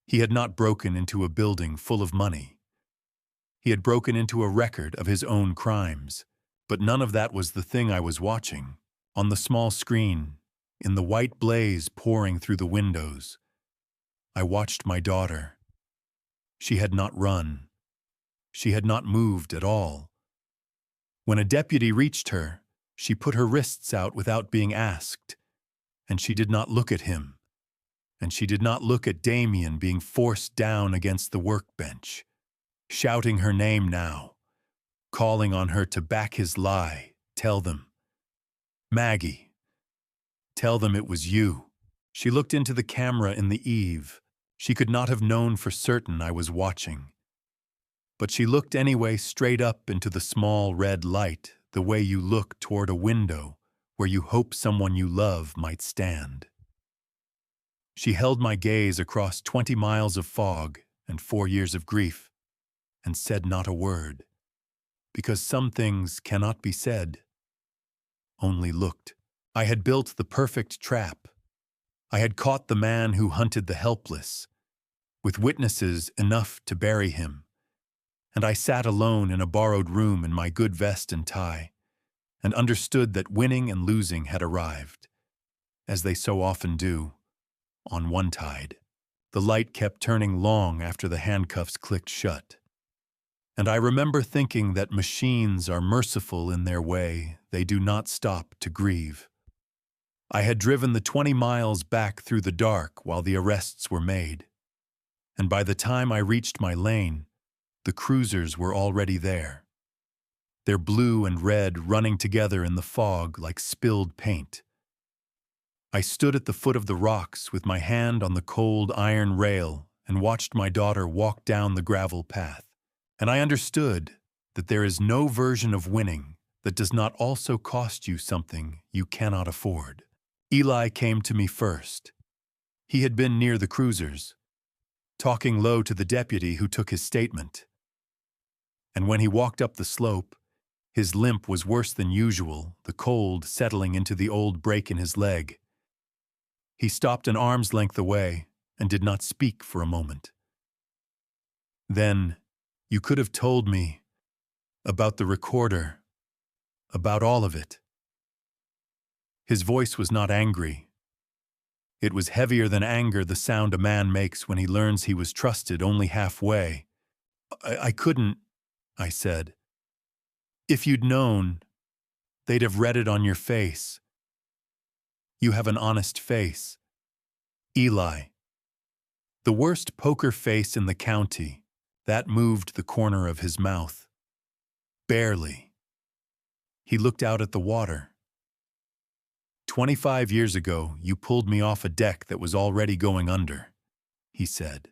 He had not broken into a building full of money. He had broken into a record of his own crimes, but none of that was the thing I was watching. On the small screen, in the white blaze pouring through the windows, I watched my daughter. She had not run. She had not moved at all. When a deputy reached her, she put her wrists out without being asked, and she did not look at him, and she did not look at Damien being forced down against the workbench, shouting her name now, calling on her to back his lie, tell them, Maggie, tell them it was you. She looked into the camera in the eve. She could not have known for certain I was watching. But she looked anyway straight up into the small red light, the way you look toward a window where you hope someone you love might stand. She held my gaze across 20 miles of fog and 4 years of grief, and said not a word, because some things cannot be said. Only looked. I had built the perfect trap. I had caught the man who hunted the helpless, with witnesses enough to bury him, and I sat alone in a borrowed room in my good vest and tie, and understood that winning and losing had arrived, as they so often do, on one tide. The light kept turning long after the handcuffs clicked shut. And I remember thinking that machines are merciful in their way, they do not stop to grieve. I had driven the 20 miles back through the dark while the arrests were made, and by the time I reached my lane, the cruisers were already there, their blue and red running together in the fog like spilled paint. I stood at the foot of the rocks with my hand on the cold iron rail and watched my daughter walk down the gravel path. And I understood that there is no version of winning that does not also cost you something you cannot afford. Eli came to me first. He had been near the cruisers, talking low to the deputy who took his statement. And when he walked up the slope, his limp was worse than usual, the cold settling into the old break in his leg. He stopped an arm's length away and did not speak for a moment. Then, you could have told me about the recorder, about all of it. His voice was not angry. It was heavier than anger, the sound a man makes when he learns he was trusted only halfway. I couldn't, I said. If you'd known, they'd have read it on your face. You have an honest face. Eli. The worst poker face in the county. That moved the corner of his mouth. Barely. He looked out at the water. 25 years ago, you pulled me off a deck that was already going under, he said.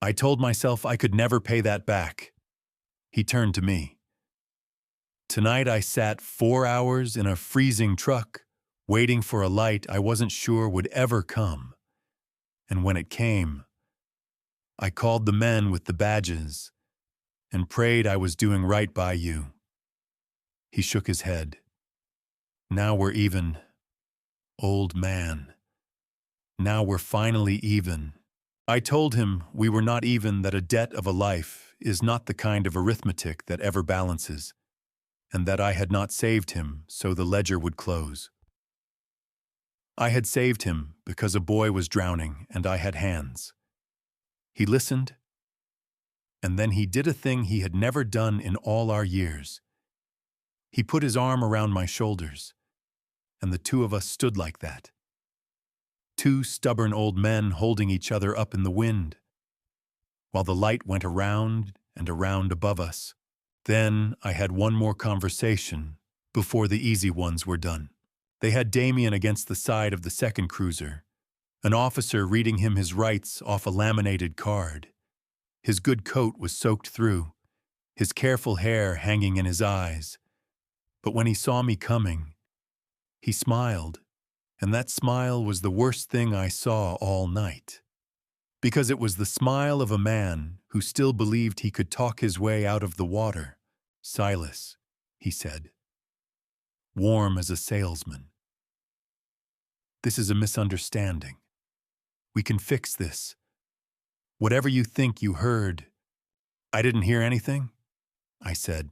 I told myself I could never pay that back. He turned to me. Tonight I sat 4 hours in a freezing truck, waiting for a light I wasn't sure would ever come. And when it came, I called the men with the badges and prayed I was doing right by you. He shook his head. Now we're even, old man. Now we're finally even. I told him we were not even, that a debt of a life is not the kind of arithmetic that ever balances, and that I had not saved him so the ledger would close. I had saved him because a boy was drowning and I had hands. He listened, and then he did a thing he had never done in all our years. He put his arm around my shoulders, and the two of us stood like that. Two stubborn old men holding each other up in the wind, while the light went around and around above us. Then I had one more conversation before the easy ones were done. They had Damien against the side of the second cruiser, an officer reading him his rights off a laminated card. His good coat was soaked through, his careful hair hanging in his eyes. But when he saw me coming, he smiled, and that smile was the worst thing I saw all night. Because it was the smile of a man who still believed he could talk his way out of the water. Silas, he said, warm as a salesman. This is a misunderstanding. We can fix this. Whatever you think you heard. I didn't hear anything, I said.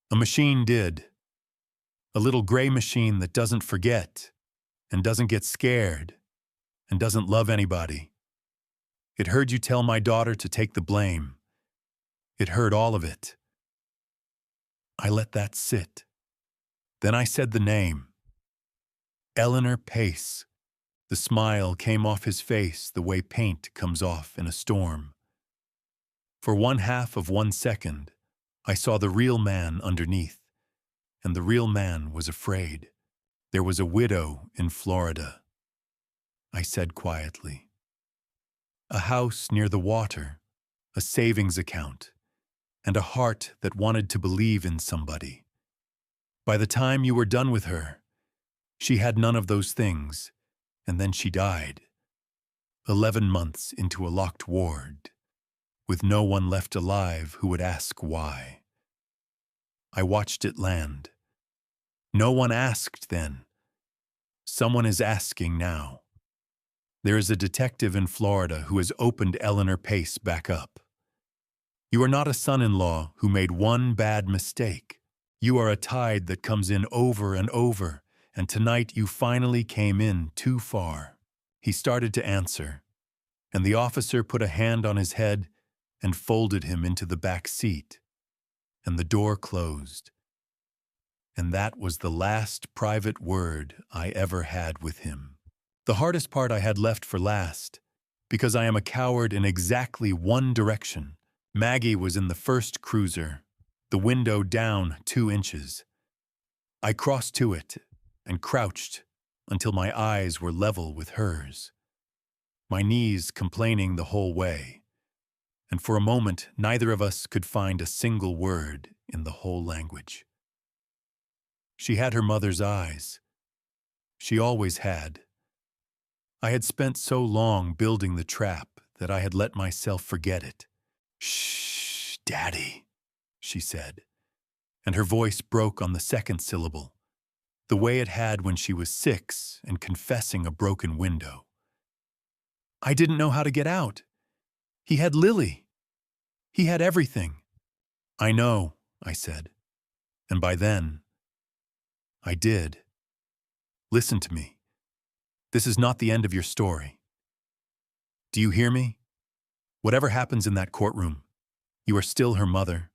A machine did. A little gray machine that doesn't forget, and doesn't get scared, and doesn't love anybody. It heard you tell my daughter to take the blame. It heard all of it. I let that sit. Then I said the name. Eleanor Pace. The smile came off his face the way paint comes off in a storm. For 1/2 of 1 second, I saw the real man underneath, and the real man was afraid. There was a widow in Florida, I said quietly. A house near the water, a savings account, and a heart that wanted to believe in somebody. By the time you were done with her, she had none of those things, and then she died. 11 months into a locked ward, with no one left alive who would ask why. I watched it land. No one asked then. Someone is asking now. There is a detective in Florida who has opened Eleanor Pace back up. You are not a son-in-law who made one bad mistake. You are a tide that comes in over and over, and tonight you finally came in too far. He started to answer, and the officer put a hand on his head and folded him into the back seat, and the door closed. And that was the last private word I ever had with him. The hardest part I had left for last, because I am a coward in exactly one direction. Maggie was in the first cruiser, the window down 2 inches. I crossed to it and crouched until my eyes were level with hers, my knees complaining the whole way, and for a moment neither of us could find a single word in the whole language. She had her mother's eyes. She always had. I had spent so long building the trap that I had let myself forget it. "Shh, Daddy," she said, and her voice broke on the second syllable, the way it had when she was 6 and confessing a broken window. "I didn't know how to get out. He had Lily. He had everything." "I know," I said, and by then, I did. "Listen to me. This is not the end of your story. Do you hear me? Whatever happens in that courtroom, you are still her mother,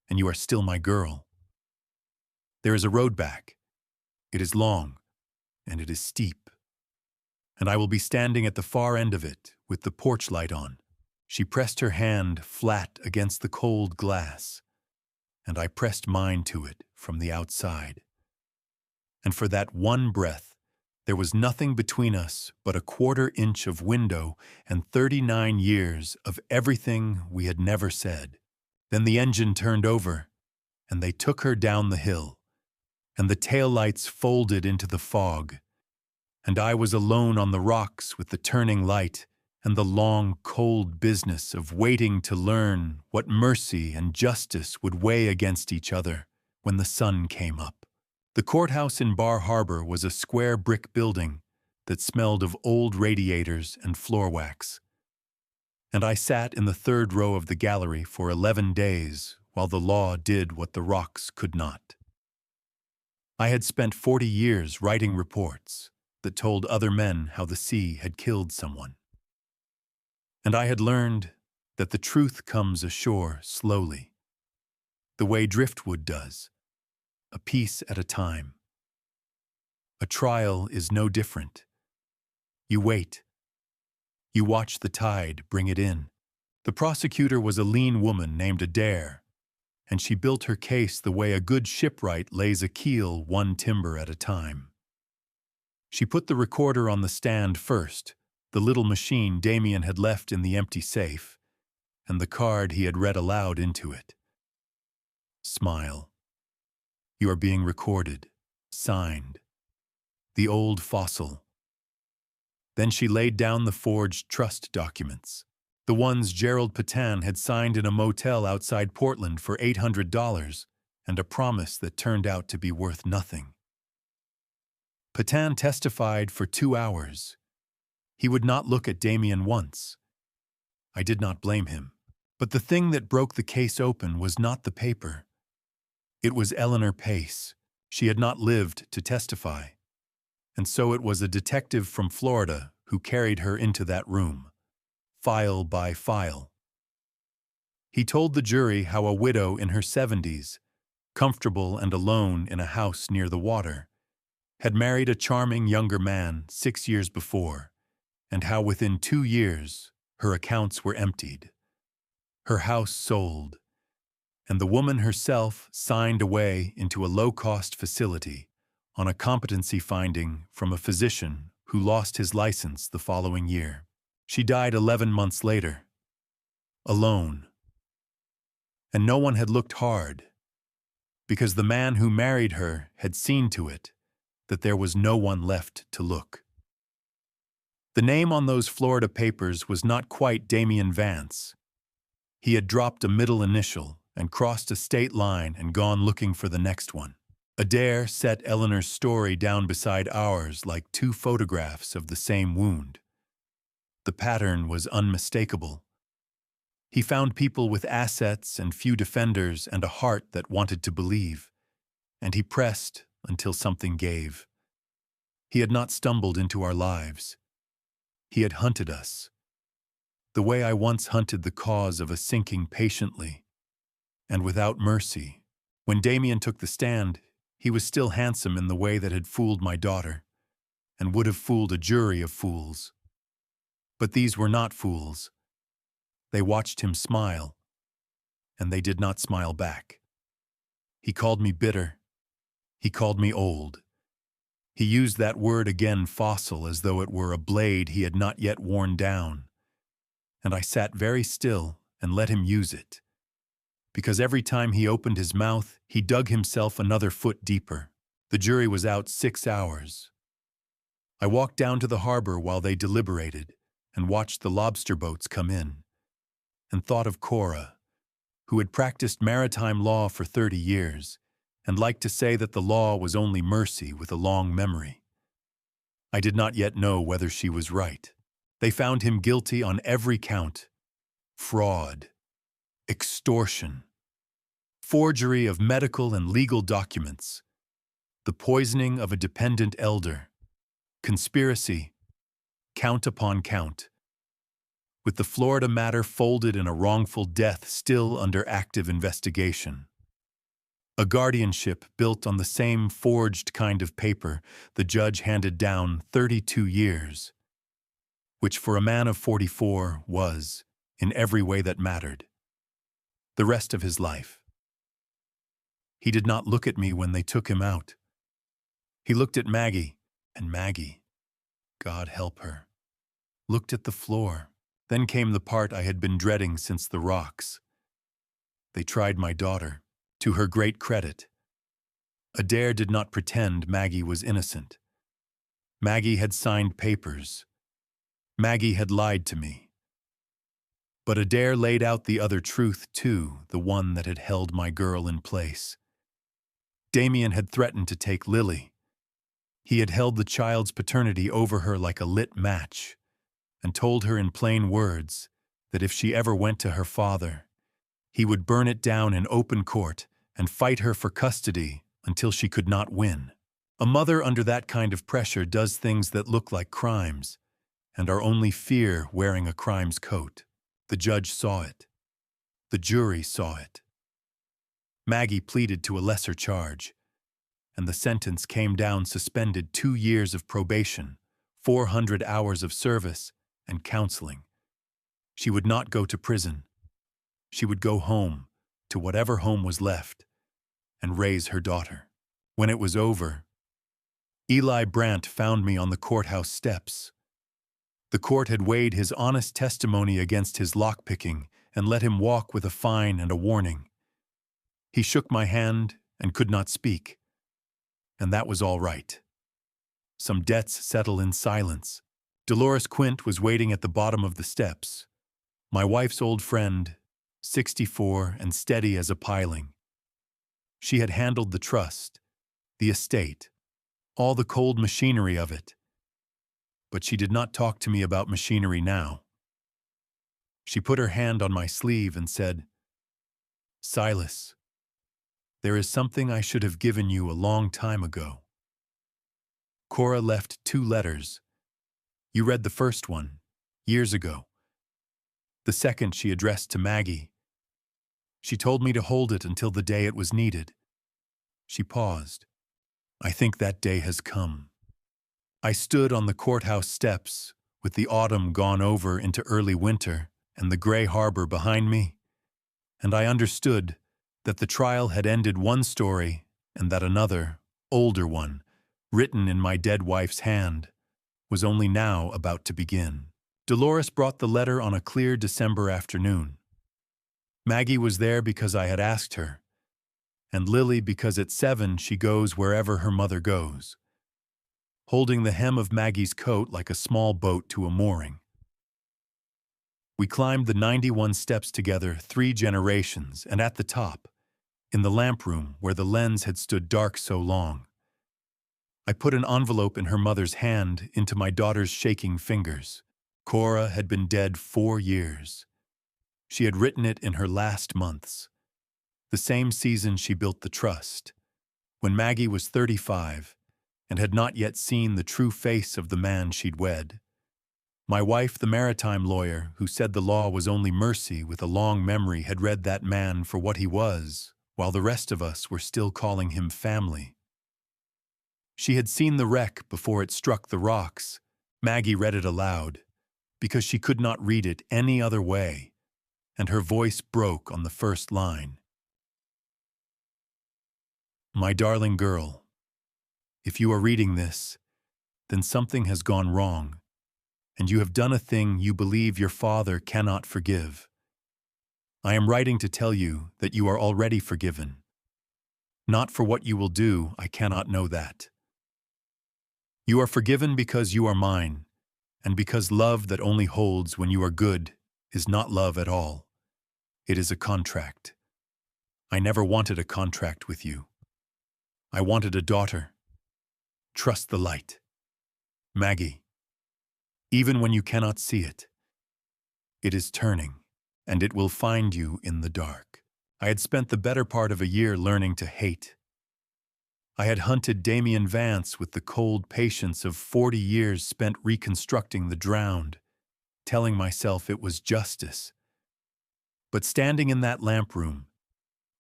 and you are still my girl. There is a road back. It is long, and it is steep. And I will be standing at the far end of it with the porch light on." She pressed her hand flat against the cold glass, and I pressed mine to it from the outside. And for that one breath, there was nothing between us but a 1/4 inch of window and 39 years of everything we had never said. Then the engine turned over, and they took her down the hill, and the taillights folded into the fog, and I was alone on the rocks with the turning light and the long, cold business of waiting to learn what mercy and justice would weigh against each other when the sun came up. The courthouse in Bar Harbor was a square brick building that smelled of old radiators and floor wax. And I sat in the 3rd row of the gallery for 11 days while the law did what the rocks could not. I had spent 40 years writing reports that told other men how the sea had killed someone. And I had learned that the truth comes ashore slowly, the way driftwood does, a piece at a time. A trial is no different. You wait. You watch the tide bring it in. The prosecutor was a lean woman named Adair, and she built her case the way a good shipwright lays a keel one timber at a time. She put the recorder on the stand first, the little machine Damien had left in the empty safe, and the card he had read aloud into it. "Smile. You are being recorded. Signed. The old fossil." Then she laid down the forged trust documents, the ones Gerald Patan had signed in a motel outside Portland for $800, and a promise that turned out to be worth nothing. Patan testified for 2 hours. He would not look at Damien once. I did not blame him. But the thing that broke the case open was not the paper. It was Eleanor Pace. She had not lived to testify. And so it was a detective from Florida who carried her into that room, file by file. He told the jury how a widow in her 70s, comfortable and alone in a house near the water, had married a charming younger man 6 years before, and how within 2 years her accounts were emptied, her house sold, and the woman herself signed away into a low-cost facility on a competency finding from a physician who lost his license the following year. She died 11 months later, alone. And no one had looked hard, because the man who married her had seen to it that there was no one left to look. The name on those Florida papers was not quite Damien Vance. He had dropped a middle initial and crossed a state line and gone looking for the next one. Adair set Eleanor's story down beside ours like 2 photographs of the same wound. The pattern was unmistakable. He found people with assets and few defenders and a heart that wanted to believe, and he pressed until something gave. He had not stumbled into our lives. He had hunted us, the way I once hunted the cause of a sinking patiently, and without mercy. When Damien took the stand, he was still handsome in the way that had fooled my daughter, and would have fooled a jury of fools. But these were not fools. They watched him smile, and they did not smile back. He called me bitter. He called me old. He used that word again, fossil, as though it were a blade he had not yet worn down. And I sat very still and let him use it, because every time he opened his mouth, he dug himself another foot deeper. The jury was out 6 hours. I walked down to the harbor while they deliberated and watched the lobster boats come in, and thought of Cora, who had practiced maritime law for 30 years and liked to say that the law was only mercy with a long memory. I did not yet know whether she was right. They found him guilty on every count: fraud, extortion, forgery of medical and legal documents, the poisoning of a dependent elder, conspiracy, count upon count, with the Florida matter folded in a wrongful death still under active investigation. A guardianship built on the same forged kind of paper the judge handed down 32 years, which for a man of 44 was, in every way that mattered, the rest of his life. He did not look at me when they took him out. He looked at Maggie, and Maggie, God help her, looked at the floor. Then came the part I had been dreading since the rocks. They tried my daughter, to her great credit. Adair did not pretend Maggie was innocent. Maggie had signed papers. Maggie had lied to me. But Adair laid out the other truth too, the one that had held my girl in place. Damien had threatened to take Lily. He had held the child's paternity over her like a lit match, and told her in plain words that if she ever went to her father, he would burn it down in open court and fight her for custody until she could not win. A mother under that kind of pressure does things that look like crimes and are only fear wearing a crime's coat. The judge saw it. The jury saw it. Maggie pleaded to a lesser charge, and the sentence came down suspended 2 years of probation, 400 hours of service, and counseling. She would not go to prison. She would go home, to whatever home was left, and raise her daughter. When it was over, Eli Brandt found me on the courthouse steps. The court had weighed his honest testimony against his lockpicking and let him walk with a fine and a warning. He shook my hand and could not speak, and that was all right. Some debts settle in silence. Dolores Quint was waiting at the bottom of the steps, my wife's old friend, 64 and steady as a piling. She had handled the trust, the estate, all the cold machinery of it. But she did not talk to me about machinery now. She put her hand on my sleeve and said, "Silas, there is something I should have given you a long time ago. Cora left 2 letters. You read the first one, years ago. The second she addressed to Maggie. She told me to hold it until the day it was needed." She paused. "I think that day has come." I stood on the courthouse steps, with the autumn gone over into early winter and the gray harbor behind me, and I understood that the trial had ended one story and that another, older one, written in my dead wife's hand, was only now about to begin. Dolores brought the letter on a clear December afternoon. Maggie was there because I had asked her, and Lily because at 7 she goes wherever her mother goes, holding the hem of Maggie's coat like a small boat to a mooring. We climbed the 91 steps together 3 generations, and at the top, in the lamp room where the lens had stood dark so long, I put an envelope in her mother's hand into my daughter's shaking fingers. Cora had been dead 4 years. She had written it in her last months, the same season she built the trust, when Maggie was 35 and had not yet seen the true face of the man she'd wed. My wife, the maritime lawyer, who said the law was only mercy with a long memory, had read that man for what he was, while the rest of us were still calling him family. She had seen the wreck before it struck the rocks. Maggie read it aloud, because she could not read it any other way, and her voice broke on the first line. "My darling girl, if you are reading this, then something has gone wrong, and you have done a thing you believe your father cannot forgive. I am writing to tell you that you are already forgiven. Not for what you will do, I cannot know that. You are forgiven because you are mine, and because love that only holds when you are good is not love at all. It is a contract. I never wanted a contract with you. I wanted a daughter. Trust the light. Maggie, even when you cannot see it, it is turning, and it will find you in the dark. I had spent the better part of a year learning to hate. I had hunted Damien Vance with the cold patience of 40 years spent reconstructing the drowned, telling myself it was justice. But standing in that lamp room,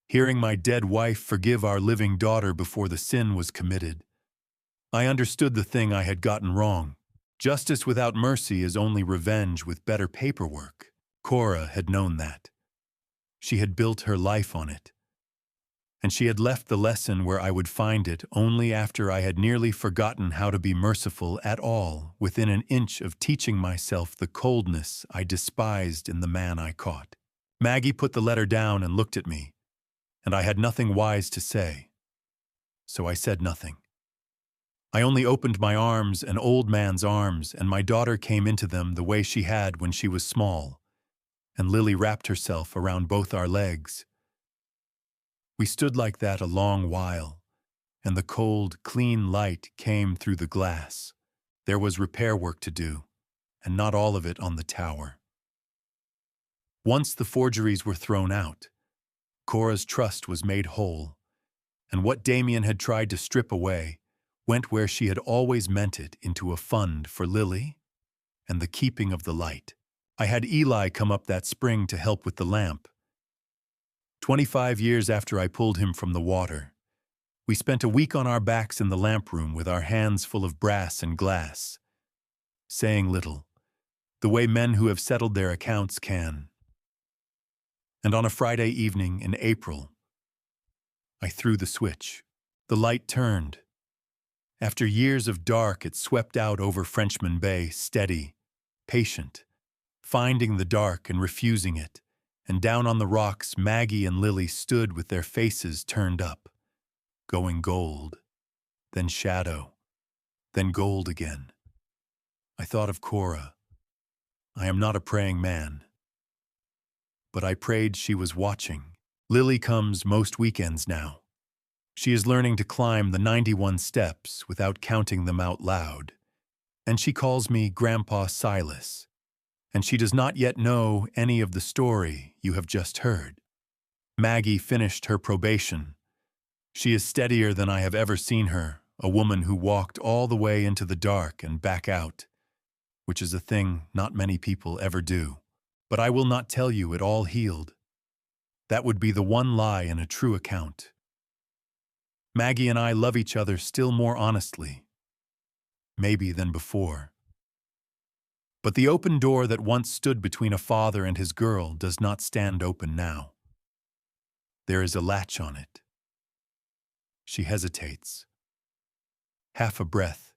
hearing my dead wife forgive our living daughter before the sin was committed, I understood the thing I had gotten wrong. Justice without mercy is only revenge with better paperwork. Cora had known that. She had built her life on it. And she had left the lesson where I would find it only after I had nearly forgotten how to be merciful at all, within an inch of teaching myself the coldness I despised in the man I caught. Maggie put the letter down and looked at me, and I had nothing wise to say. So I said nothing. I only opened my arms, an old man's arms, and my daughter came into them the way she had when she was small, and Lily wrapped herself around both our legs. We stood like that a long while, and the cold, clean light came through the glass. There was repair work to do, and not all of it on the tower. Once the forgeries were thrown out, Cora's trust was made whole, and what Damien had tried to strip away went where she had always meant it, into a fund for Lily and the keeping of the light. I had Eli come up that spring to help with the lamp. 25 years after I pulled him from the water, we spent a week on our backs in the lamp room with our hands full of brass and glass, saying little, the way men who have settled their accounts can. And on a Friday evening in April, I threw the switch. The light turned. After years of dark, it swept out over Frenchman Bay, steady, patient, finding the dark and refusing it, and down on the rocks Maggie and Lily stood with their faces turned up, going gold, then shadow, then gold again. I thought of Cora. I am not a praying man, but I prayed she was watching. Lily comes most weekends now. She is learning to climb the 91 steps without counting them out loud, and she calls me Grandpa Silas, and she does not yet know any of the story you have just heard. Maggie finished her probation. She is steadier than I have ever seen her, a woman who walked all the way into the dark and back out, which is a thing not many people ever do. But I will not tell you it all healed. That would be the one lie in a true account. Maggie and I love each other still more honestly, maybe than before. But the open door that once stood between a father and his girl does not stand open now. There is a latch on it. She hesitates, half a breath,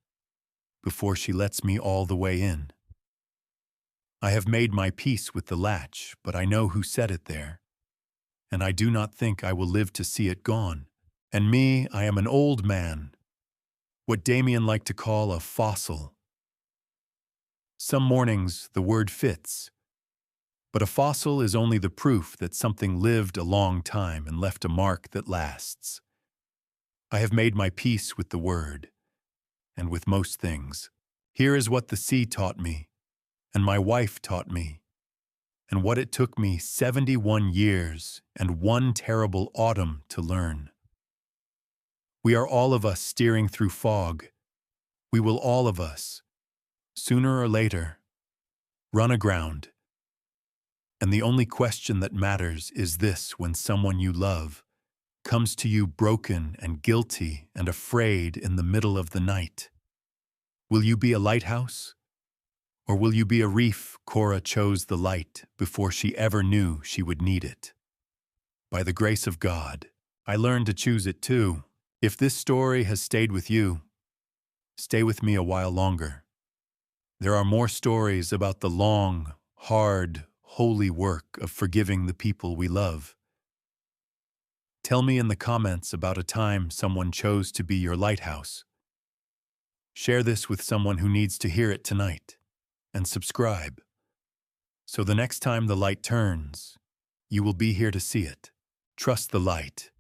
before she lets me all the way in. I have made my peace with the latch, but I know who set it there, and I do not think I will live to see it gone. And me, I am an old man, what Damien liked to call a fossil. Some mornings the word fits, but a fossil is only the proof that something lived a long time and left a mark that lasts. I have made my peace with the word, and with most things. Here is what the sea taught me, and my wife taught me, and what it took me 71 years and one terrible autumn to learn. We are all of us steering through fog. We will all of us, sooner or later, run aground. And the only question that matters is this: when someone you love comes to you broken and guilty and afraid in the middle of the night, will you be a lighthouse? Or will you be a reef? Cora chose the light before she ever knew she would need it. By the grace of God, I learned to choose it too. If this story has stayed with you, stay with me a while longer. There are more stories about the long, hard, holy work of forgiving the people we love. Tell me in the comments about a time someone chose to be your lighthouse. Share this with someone who needs to hear it tonight, and subscribe. So the next time the light turns, you will be here to see it. Trust the light.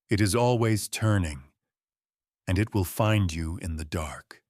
It is always turning, and it will find you in the dark.